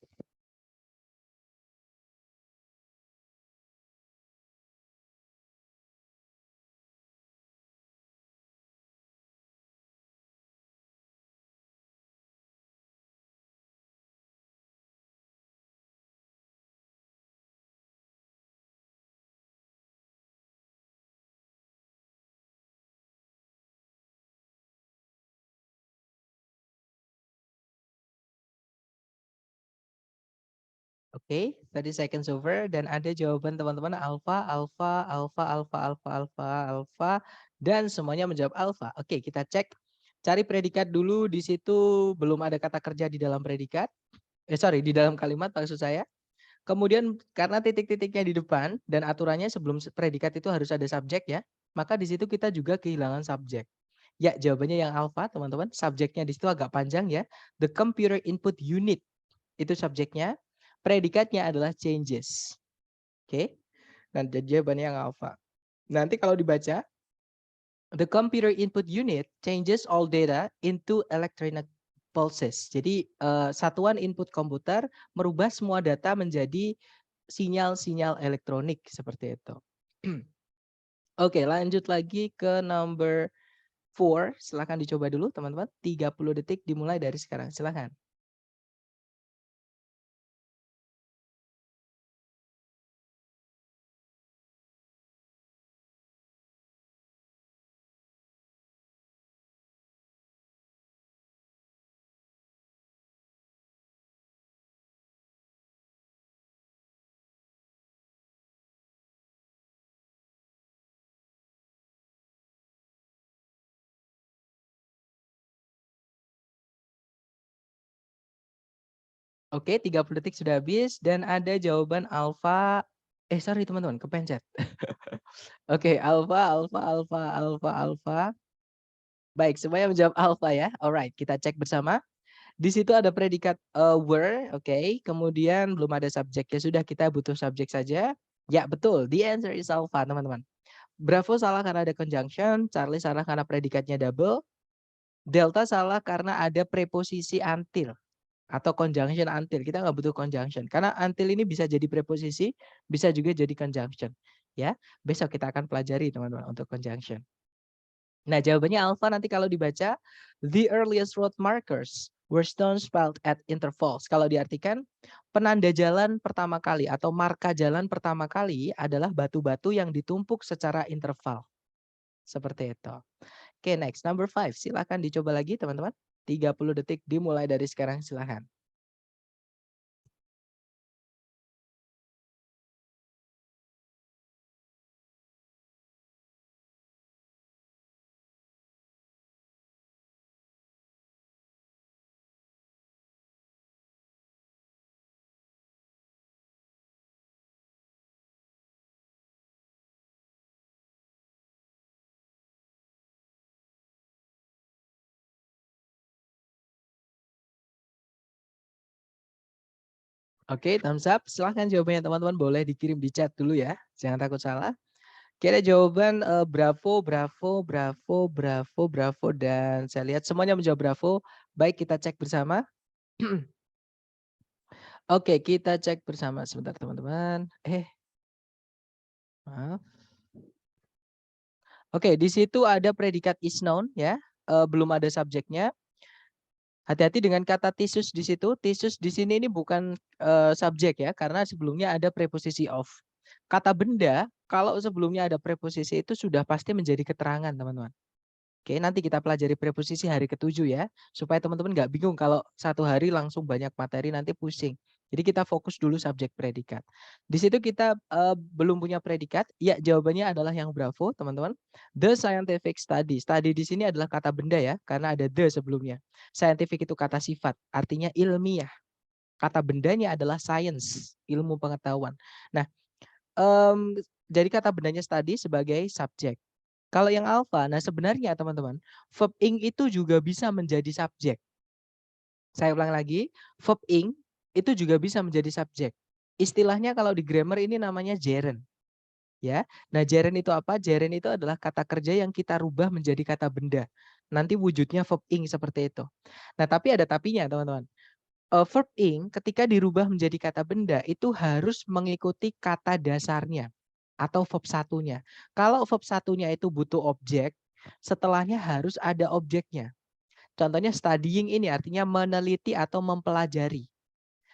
Oke, 30 seconds over dan ada jawaban teman-teman alfa, alfa, alfa, alfa, alfa, alfa, alfa, dan semuanya menjawab alfa. Oke, kita cek. Cari predikat dulu, di situ belum ada kata kerja di dalam predikat. Di dalam kalimat maksud saya. Kemudian karena titik-titiknya di depan dan aturannya sebelum predikat itu harus ada subjek ya, maka di situ kita juga kehilangan subjek. Ya, jawabannya yang alfa, teman-teman. Subjeknya di situ agak panjang ya. The computer input unit itu subjeknya. Predikatnya adalah changes. Oke. Dan jawabannya yang alpha. Nanti kalau dibaca, the computer input unit changes all data into electronic pulses. Jadi satuan input komputer merubah semua data menjadi sinyal-sinyal elektronik seperti itu. Oke, lanjut lagi ke number 4. Silahkan dicoba dulu teman-teman. 30 detik dimulai dari sekarang. Silahkan. Oke, 30 detik sudah habis dan ada jawaban alfa. Sorry teman-teman, kepencet. Oke, alfa. Baik, semuanya menjawab alfa ya. Alright, kita cek bersama. Di situ ada predikat were, oke. Kemudian belum ada subjeknya, sudah kita butuh subjek saja. Ya, betul. The answer is alpha, teman-teman. Bravo salah karena ada conjunction, Charlie salah karena predikatnya double, Delta salah karena ada preposisi until atau conjunction until. Kita nggak butuh conjunction karena until ini bisa jadi preposisi, bisa juga jadi conjunction. Ya, besok kita akan pelajari teman-teman untuk conjunction. Nah, jawabannya alpha nanti kalau dibaca, the earliest road markers were stones piled at intervals. Kalau diartikan, penanda jalan pertama kali atau marka jalan pertama kali adalah batu-batu yang ditumpuk secara interval. Seperti itu. Oke, next. Number 5. Silahkan dicoba lagi, teman-teman. 30 detik dimulai dari sekarang, silahkan. Oke, thumbs up. Silahkan jawabannya teman-teman boleh dikirim di chat dulu ya. Jangan takut salah. Kira jawaban bravo, dan saya lihat semuanya menjawab bravo. Baik, kita cek bersama. Oke, kita cek bersama sebentar teman-teman. Maaf. Oke, di situ ada predikat is known ya. Belum ada subjeknya. Hati-hati dengan kata tisus di situ. Tisus di sini ini bukan subjek ya, karena sebelumnya ada preposisi of. Kata benda, kalau sebelumnya ada preposisi itu sudah pasti menjadi keterangan, teman-teman. Oke, nanti kita pelajari preposisi hari ke-7 ya, supaya teman-teman nggak bingung kalau satu hari langsung banyak materi nanti pusing. Jadi kita fokus dulu subjek predikat. Di situ kita belum punya predikat. Ya, jawabannya adalah yang bravo, teman-teman. The scientific study. Study di sini adalah kata benda ya, karena ada the sebelumnya. Scientific itu kata sifat, artinya ilmiah. Kata bendanya adalah science, ilmu pengetahuan. Nah, jadi kata bendanya study sebagai subjek. Kalau yang alpha, nah sebenarnya teman-teman, verb ing itu juga bisa menjadi subjek. Saya ulang lagi, verb ing itu juga bisa menjadi subjek. Istilahnya kalau di grammar ini namanya gerund. Ya. Nah, gerund itu apa? Gerund itu adalah kata kerja yang kita rubah menjadi kata benda. Nanti wujudnya verb ing seperti itu. Nah, tapi ada tapinya, teman-teman. Verb ing ketika dirubah menjadi kata benda itu harus mengikuti kata dasarnya atau verb satunya. Kalau verb satunya itu butuh objek, setelahnya harus ada objeknya. Contohnya studying ini artinya meneliti atau mempelajari.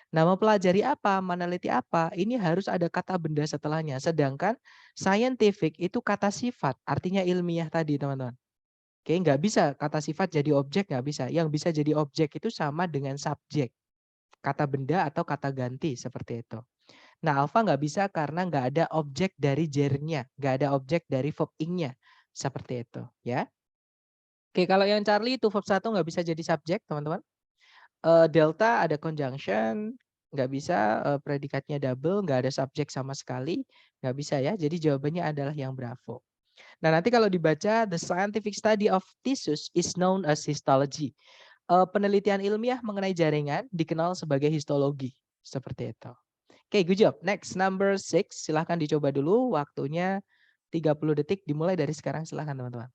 Nah, mempelajari apa, meneliti apa, ini harus ada kata benda setelahnya. Sedangkan scientific itu kata sifat, artinya ilmiah tadi, teman-teman. Oke, nggak bisa kata sifat jadi objek, nggak bisa. Yang bisa jadi objek itu sama dengan subjek. Kata benda atau kata ganti, seperti itu. Nah, alpha nggak bisa karena nggak ada objek dari gerundnya, nggak ada objek dari verb ing-nya. Seperti itu, ya. Oke, kalau yang Charlie itu verb 1 nggak bisa jadi subjek, teman-teman. Delta ada conjunction, nggak bisa, predikatnya double, nggak ada subjek sama sekali, nggak bisa ya. Jadi jawabannya adalah yang bravo. Nah, nanti kalau dibaca, the scientific study of tissues is known as histology. Penelitian ilmiah mengenai jaringan dikenal sebagai histologi. Seperti itu. Oke, good job. Next, number 6. Silahkan dicoba dulu. Waktunya 30 detik. Dimulai dari sekarang. Silahkan, teman-teman.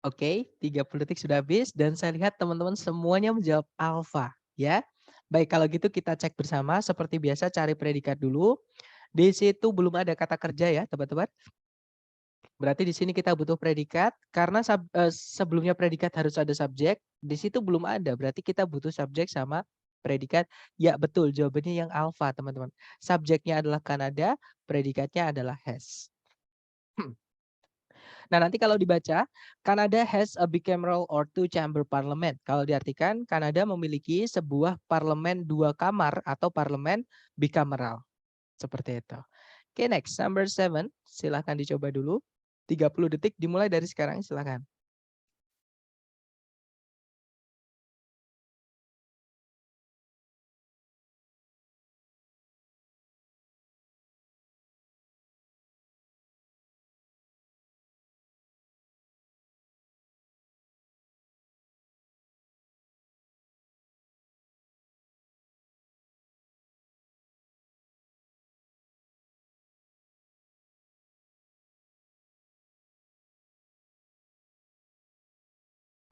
Oke, 30 detik sudah habis. Dan saya lihat teman-teman semuanya menjawab alpha. Ya. Baik, kalau gitu kita cek bersama. Seperti biasa cari predikat dulu. Di situ belum ada kata kerja ya, teman-teman. Berarti di sini kita butuh predikat. Karena sebelumnya predikat harus ada subjek. Di situ belum ada. Berarti kita butuh subjek sama predikat? Ya betul, jawabannya yang alpha teman-teman. Subjeknya adalah Kanada, predikatnya adalah has. Nah, nanti kalau dibaca, Canada has a bicameral or two chamber parliament. Kalau diartikan, Kanada memiliki sebuah parlemen 2 kamar atau parlemen bicameral. Seperti itu. Oke, next. Number 7. Silahkan dicoba dulu. 30 detik dimulai dari sekarang, silahkan.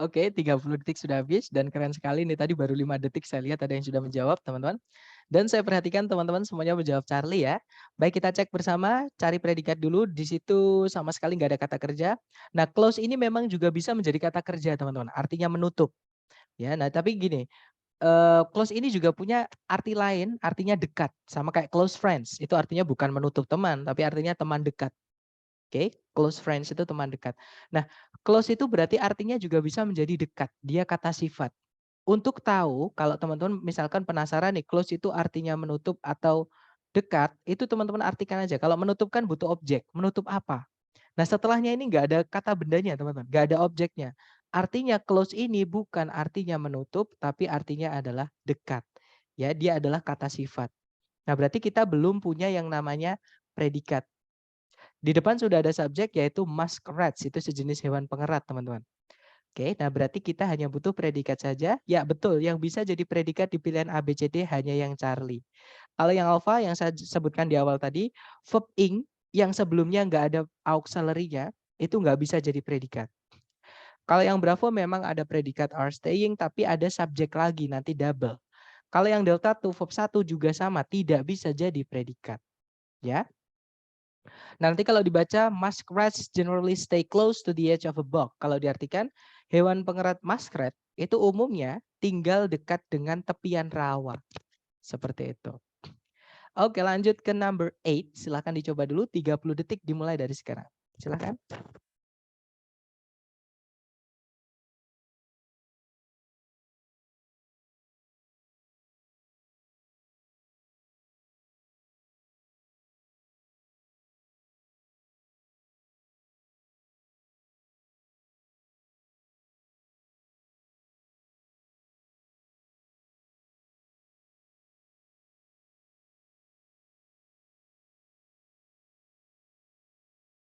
Oke, 30 detik sudah habis dan keren sekali nih tadi baru 5 detik saya lihat ada yang sudah menjawab teman-teman. Dan saya perhatikan teman-teman semuanya menjawab Charlie ya. Baik kita cek bersama, cari predikat dulu, di situ sama sekali nggak ada kata kerja. Nah close ini memang juga bisa menjadi kata kerja teman-teman, artinya menutup. Ya, nah tapi gini, close ini juga punya arti lain, artinya dekat. Sama kayak close friends, itu artinya bukan menutup teman, tapi artinya teman dekat. Oke, close friends itu teman dekat. Nah, close itu berarti artinya juga bisa menjadi dekat. Dia kata sifat. Untuk tahu kalau teman-teman misalkan penasaran nih, close itu artinya menutup atau dekat, itu teman-teman artikan aja. Kalau menutup kan butuh objek. Menutup apa? Nah, setelahnya ini nggak ada kata bendanya, teman-teman. Nggak ada objeknya. Artinya close ini bukan artinya menutup, tapi artinya adalah dekat. Ya, dia adalah kata sifat. Nah, berarti kita belum punya yang namanya predikat. Di depan sudah ada subjek yaitu muskrats, itu sejenis hewan pengerat teman-teman. Oke, nah berarti kita hanya butuh predikat saja. Ya betul, yang bisa jadi predikat di pilihan A, B, C, D hanya yang Charlie. Kalau yang alpha yang saya sebutkan di awal tadi, verb ing yang sebelumnya nggak ada auxiliary-nya, itu nggak bisa jadi predikat. Kalau yang bravo memang ada predikat are staying, tapi ada subjek lagi, nanti double. Kalau yang delta tuh verb 1 juga sama, tidak bisa jadi predikat. Ya. Nanti kalau dibaca, muskrats generally stay close to the edge of a bog. Kalau diartikan, hewan pengerat muskrat itu umumnya tinggal dekat dengan tepian rawa. Seperti itu. Oke, lanjut ke number 8. Silahkan dicoba dulu, 30 detik dimulai dari sekarang. Silahkan.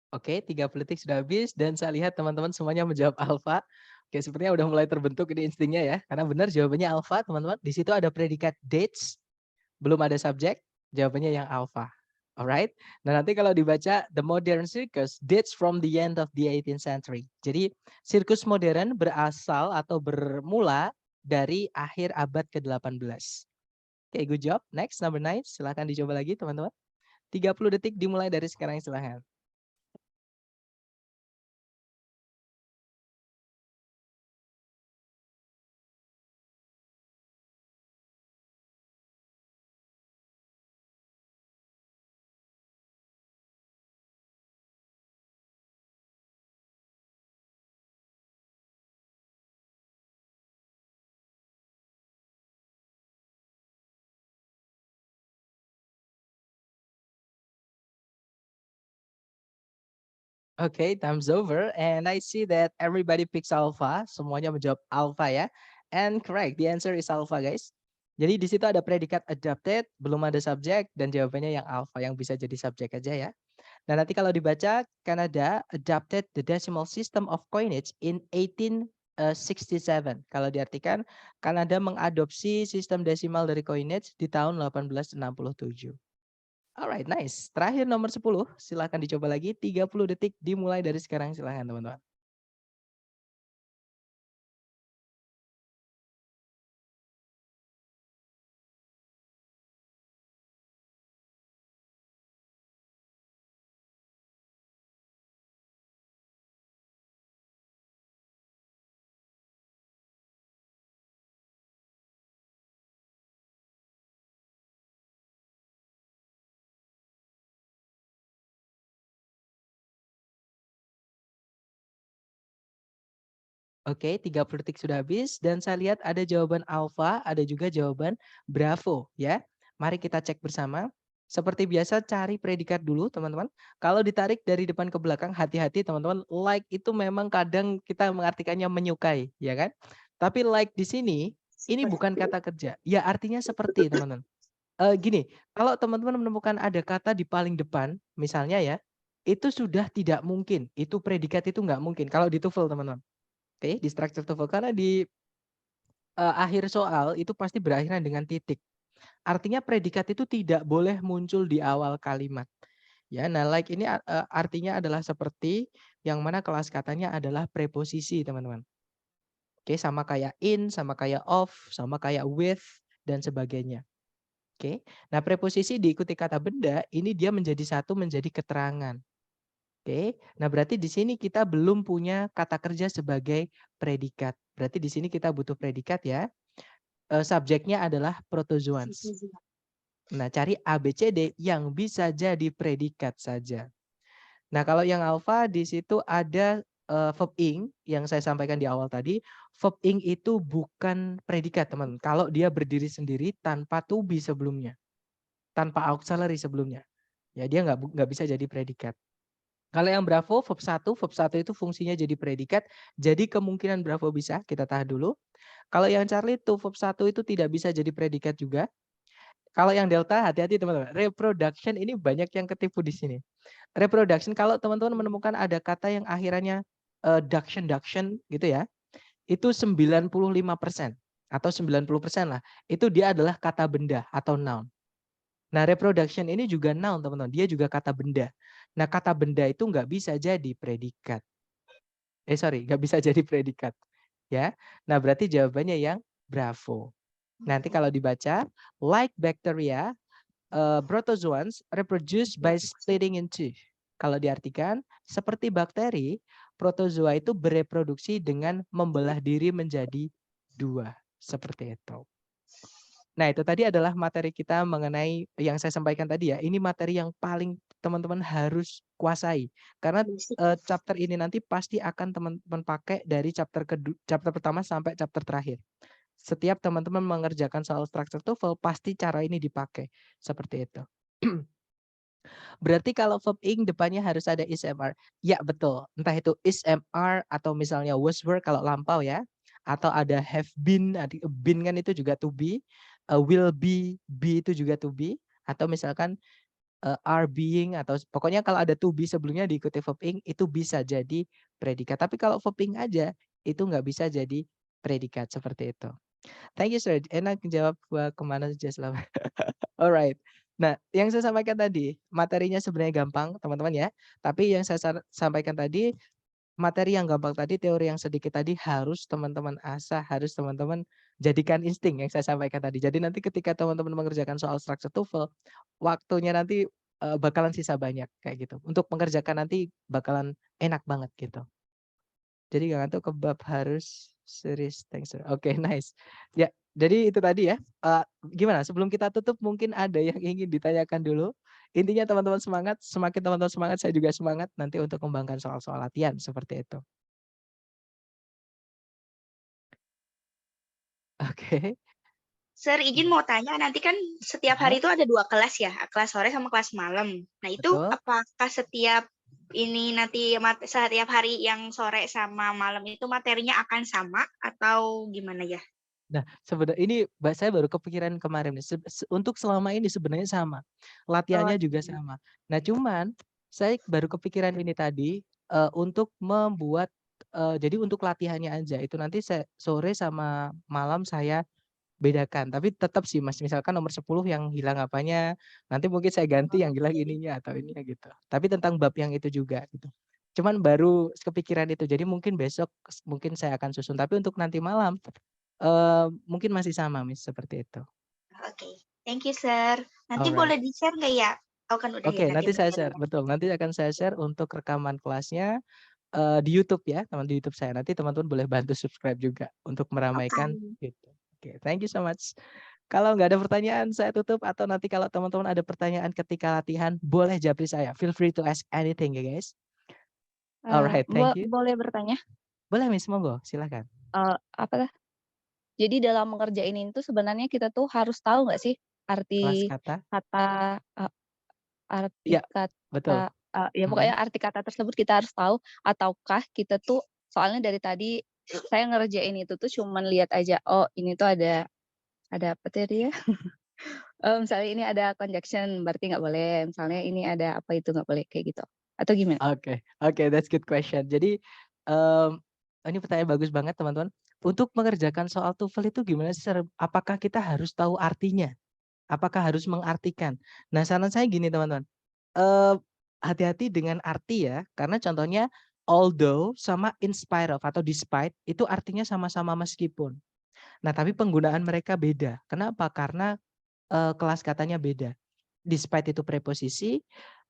Oke, 30 detik sudah habis dan saya lihat teman-teman semuanya menjawab alfa. Oke, sepertinya udah mulai terbentuk ini instingnya ya. Karena benar jawabannya alfa, teman-teman. Di situ ada predikat dates, belum ada subjek, jawabannya yang alfa. Alright. Nah, nanti kalau dibaca the modern circus dates from the end of the 18th century. Jadi, sirkus modern berasal atau bermula dari akhir abad ke-18. Oke, good job. Next, number 9. Silahkan dicoba lagi, teman-teman. 30 detik dimulai dari sekarang, silahkan. Okay, time's over and I see that everybody picks alpha. Semuanya menjawab alpha ya. And correct, the answer is alpha guys. Jadi di situ ada predikat adapted, belum ada subjek dan jawabannya yang alpha yang bisa jadi subjek aja ya. Nah, nanti kalau dibaca Canada adapted the decimal system of coinage in 1867. Kalau diartikan Kanada mengadopsi sistem desimal dari coinage di tahun 1867. Alright, nice. Terakhir nomor 10, silakan dicoba lagi 30 detik dimulai dari sekarang silakan teman-teman. Oke, 30 detik sudah habis dan saya lihat ada jawaban alfa, ada juga jawaban bravo ya. Mari kita cek bersama. Seperti biasa cari predikat dulu teman-teman. Kalau ditarik dari depan ke belakang hati-hati teman-teman. Like itu memang kadang kita mengartikannya menyukai, ya kan? Tapi like di sini ini bukan kata kerja. Ya artinya seperti teman-teman. Gini, kalau teman-teman menemukan ada kata di paling depan, misalnya ya, itu sudah tidak mungkin. Itu predikat itu nggak mungkin. Kalau di TOEFL teman-teman. Oke, di structure TOEFL karena di akhir soal itu pasti berakhiran dengan titik. Artinya predikat itu tidak boleh muncul di awal kalimat. Ya, nah like ini artinya adalah seperti yang mana kelas katanya adalah preposisi, teman-teman. Oke, sama kayak in, sama kayak of, sama kayak with dan sebagainya. Oke. Nah, preposisi diikuti kata benda ini dia menjadi satu menjadi keterangan. Oke, nah berarti di sini kita belum punya kata kerja sebagai predikat. Berarti di sini kita butuh predikat ya. Subjeknya adalah protozoans. Nah, cari ABCD yang bisa jadi predikat saja. Nah, kalau yang alfa di situ ada verb ing yang saya sampaikan di awal tadi. Verb ing itu bukan predikat, teman. Kalau dia berdiri sendiri tanpa to be sebelumnya, tanpa auxiliary sebelumnya, ya dia nggak bisa jadi predikat. Kalau yang bravo, verb 1 itu fungsinya jadi predikat. Jadi kemungkinan bravo bisa, kita tahan dulu. Kalau yang Charlie itu verb 1 itu tidak bisa jadi predikat juga. Kalau yang delta, hati-hati teman-teman. Reproduction ini banyak yang ketipu di sini. Reproduction, kalau teman-teman menemukan ada kata yang akhirannya duction gitu ya, itu 95% atau 90% lah. Itu dia adalah kata benda atau noun. Nah, reproduction ini juga noun, teman-teman. Dia juga kata benda. Nah, kata benda itu nggak bisa jadi predikat. Nggak bisa jadi predikat. Ya. Nah, berarti jawabannya yang bravo. Nanti kalau dibaca, like bacteria, protozoans reproduce by splitting into. Kalau diartikan, seperti bakteri, protozoa itu bereproduksi dengan membelah diri menjadi 2. Seperti itu. Nah, itu tadi adalah materi kita mengenai yang saya sampaikan tadi ya. Ini materi yang paling teman-teman harus kuasai. Karena chapter ini nanti pasti akan teman-teman pakai dari chapter pertama sampai chapter terakhir. Setiap teman-teman mengerjakan soal structure TOEFL pasti cara ini dipakai. Seperti itu. Berarti kalau verb ing depannya harus ada is/mr. Ya, betul. Entah itu is/mr atau misalnya was were kalau lampau ya. Atau ada have been kan itu juga to be. Will be itu juga to be. Atau misalkan are being atau pokoknya kalau ada to be sebelumnya diikuti verb ing itu bisa jadi predikat. Tapi kalau verb ing aja itu nggak bisa jadi predikat seperti itu. Thank you sir. Enak jawab kemana saja selama. Alright. Nah, yang saya sampaikan tadi materinya sebenarnya gampang teman-teman ya. Tapi yang saya sampaikan tadi materi yang gampang tadi, teori yang sedikit tadi harus teman-teman asah, harus teman-teman jadikan insting yang saya sampaikan tadi. Jadi nanti ketika teman-teman mengerjakan soal structure TOEFL, waktunya nanti bakalan sisa banyak kayak gitu. Untuk mengerjakan nanti bakalan enak banget gitu. Jadi gak ngantuk kebab harus serius. Thanks sir. Oke, nice. Ya, jadi itu tadi ya. Gimana? Sebelum kita tutup mungkin ada yang ingin ditanyakan dulu. Intinya teman-teman semangat, semakin teman-teman semangat saya juga semangat nanti untuk kembangkan soal-soal latihan seperti itu. Oke. Sir, izin mau tanya, nanti kan setiap hari itu ada 2 kelas ya, kelas sore sama kelas malam. Nah, itu Betul. apakah setiap ini nanti setiap hari yang sore sama malam itu materinya akan sama atau gimana ya? Nah, sebenarnya ini saya baru kepikiran kemarin nih. Untuk selama ini sebenarnya sama. Latihannya juga sama. Nah, cuman saya baru kepikiran ini tadi untuk membuat jadi untuk latihannya aja itu nanti sore sama malam saya bedakan. Tapi tetap sih Mas, misalkan nomor 10 yang hilang apanya, nanti mungkin saya ganti yang hilang ininya atau ininya gitu. Tapi tentang bab yang itu juga gitu. Cuman baru kepikiran itu. Jadi mungkin besok mungkin saya akan susun. Tapi untuk nanti malam mungkin masih sama Miss, seperti itu. Oke, thank you sir. Nanti Alright. boleh di-share nggak ya? Oh kan udah Oke, ya, nanti saya share. Betul, nanti akan saya share untuk rekaman kelasnya di YouTube ya, teman di YouTube saya. Nanti teman-teman boleh bantu subscribe juga untuk meramaikan gitu. Oke, thank you so much. Kalau nggak ada pertanyaan saya tutup atau nanti kalau teman-teman ada pertanyaan ketika latihan boleh japri saya. Feel free to ask anything ya guys. Alright, thank you. Boleh bertanya? Boleh Miss, monggo, silakan. Apa Jadi dalam mengerjain ini tuh sebenarnya kita tuh harus tahu nggak sih Kelas arti kata? kata arti Iya, betul. kata ya Mhm. pokoknya arti kata tersebut kita harus tahu ataukah kita tuh soalnya dari tadi saya ngerjain itu tuh cuman lihat aja, oh ini tuh ada apa tadi ya? Misalnya ini ada conjunction berarti nggak boleh, misalnya ini ada apa itu nggak boleh kayak gitu. Atau gimana? Oke, that's good question. Jadi, mmm, ini pertanyaan bagus banget teman-teman. Untuk mengerjakan soal TOEFL itu gimana sih apakah kita harus tahu artinya? Apakah harus mengartikan? Nah, saran saya gini teman-teman, eee, hati-hati dengan arti ya, karena contohnya although sama in spite of atau despite itu artinya sama-sama meskipun. Nah, tapi penggunaan mereka beda. Kenapa? Karena, kelas katanya beda. Despite itu preposisi,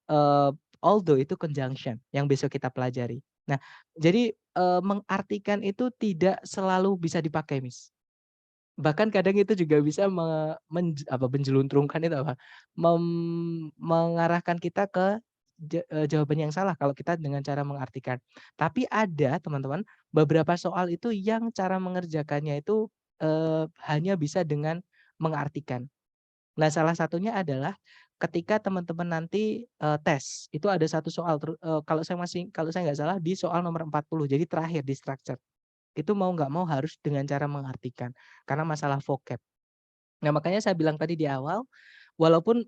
eee, although itu conjunction yang besok kita pelajari. Nah, jadi, mengartikan itu tidak selalu bisa dipakai, Miss. Bahkan kadang itu juga bisa menjeluntrungkan itu apa, mengarahkan kita ke jawaban yang salah kalau kita dengan cara mengartikan. Tapi ada teman-teman, beberapa soal itu yang cara mengerjakannya itu, hanya bisa dengan mengartikan. Nah, salah satunya adalah ketika teman-teman nanti, tes, itu ada satu soal kalau saya nggak salah di soal nomor 40, jadi terakhir di structure. Itu mau nggak mau harus dengan cara mengartikan, karena masalah vocab. Nah, makanya saya bilang tadi di awal, walaupun,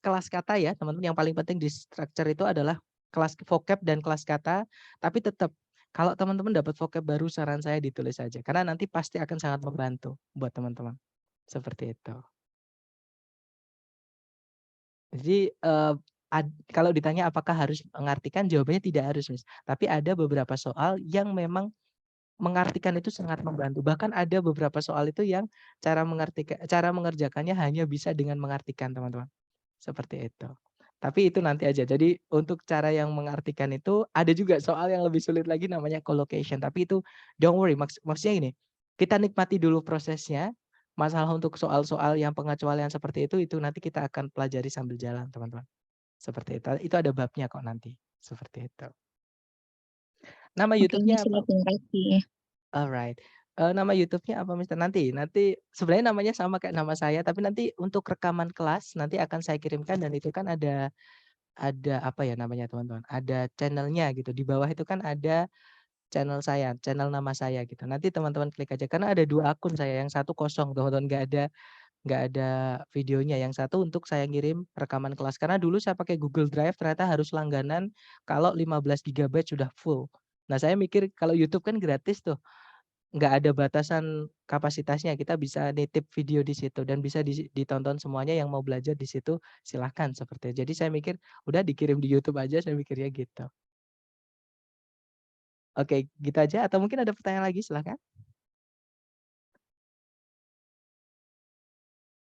kelas kata ya teman-teman yang paling penting di structure itu adalah kelas vocab dan kelas kata, tapi tetap kalau teman-teman dapat vocab baru saran saya ditulis aja, karena nanti pasti akan sangat membantu buat teman-teman, seperti itu. Jadi, kalau ditanya apakah harus mengartikan, jawabannya tidak harus, Mas. Tapi ada beberapa soal yang memang mengartikan itu sangat membantu. Bahkan ada beberapa soal itu yang cara mengerjakannya hanya bisa dengan mengartikan, teman-teman. Seperti itu. Tapi itu nanti aja. Jadi untuk cara yang mengartikan itu ada juga soal yang lebih sulit lagi namanya collocation. Tapi itu don't worry, maksudnya ini, kita nikmati dulu prosesnya. Masalah untuk soal-soal yang pengecualian seperti itu nanti kita akan pelajari sambil jalan, teman-teman. Seperti itu. Itu ada babnya kok nanti. Seperti itu. Nama Oke, YouTube-nya Miss, apa? terima kasih. Alright. Nama YouTube-nya apa, Mister? Nanti sebenarnya namanya sama kayak nama saya, tapi nanti untuk rekaman kelas nanti akan saya kirimkan dan itu kan ada apa ya namanya teman-teman, ada channel-nya gitu. Di bawah itu kan ada channel saya, channel nama saya gitu. Nanti teman-teman klik aja karena ada 2 akun saya, yang satu kosong teman-teman, nggak ada videonya, yang satu untuk saya ngirim rekaman kelas. Karena dulu saya pakai Google Drive ternyata harus langganan kalau 15 GB sudah full. Nah, saya mikir kalau YouTube kan gratis tuh, nggak ada batasan kapasitasnya, kita bisa nitip video di situ dan bisa ditonton semuanya yang mau belajar di situ silahkan seperti itu. Jadi saya mikir udah dikirim di YouTube aja, saya mikirnya gitu. Oke, gitu aja atau mungkin ada pertanyaan lagi silahkan?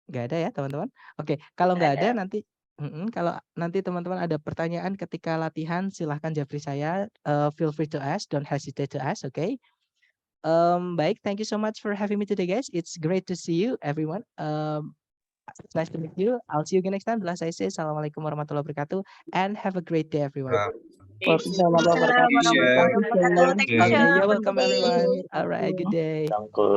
Nggak ada ya teman-teman? Oke, kalau nggak ada nanti kalau nanti teman-teman ada pertanyaan ketika latihan silahkan japri saya, feel free to ask, don't hesitate to ask, oke? Baik, thank you so much for having me today guys. It's great to see you everyone. It's nice to meet you. I'll see you again next time. Bila saya say assalamualaikum warahmatullahi wabarakatuh and have a great day everyone. Waalaikumsalam Waalaikumsalam warahmatullahi warahmatullahi wabarakatuh. wabarakatuh. Thank you, Okay, Chef. you're Have a welcome good day. everyone. Alright, good day. Tangkul.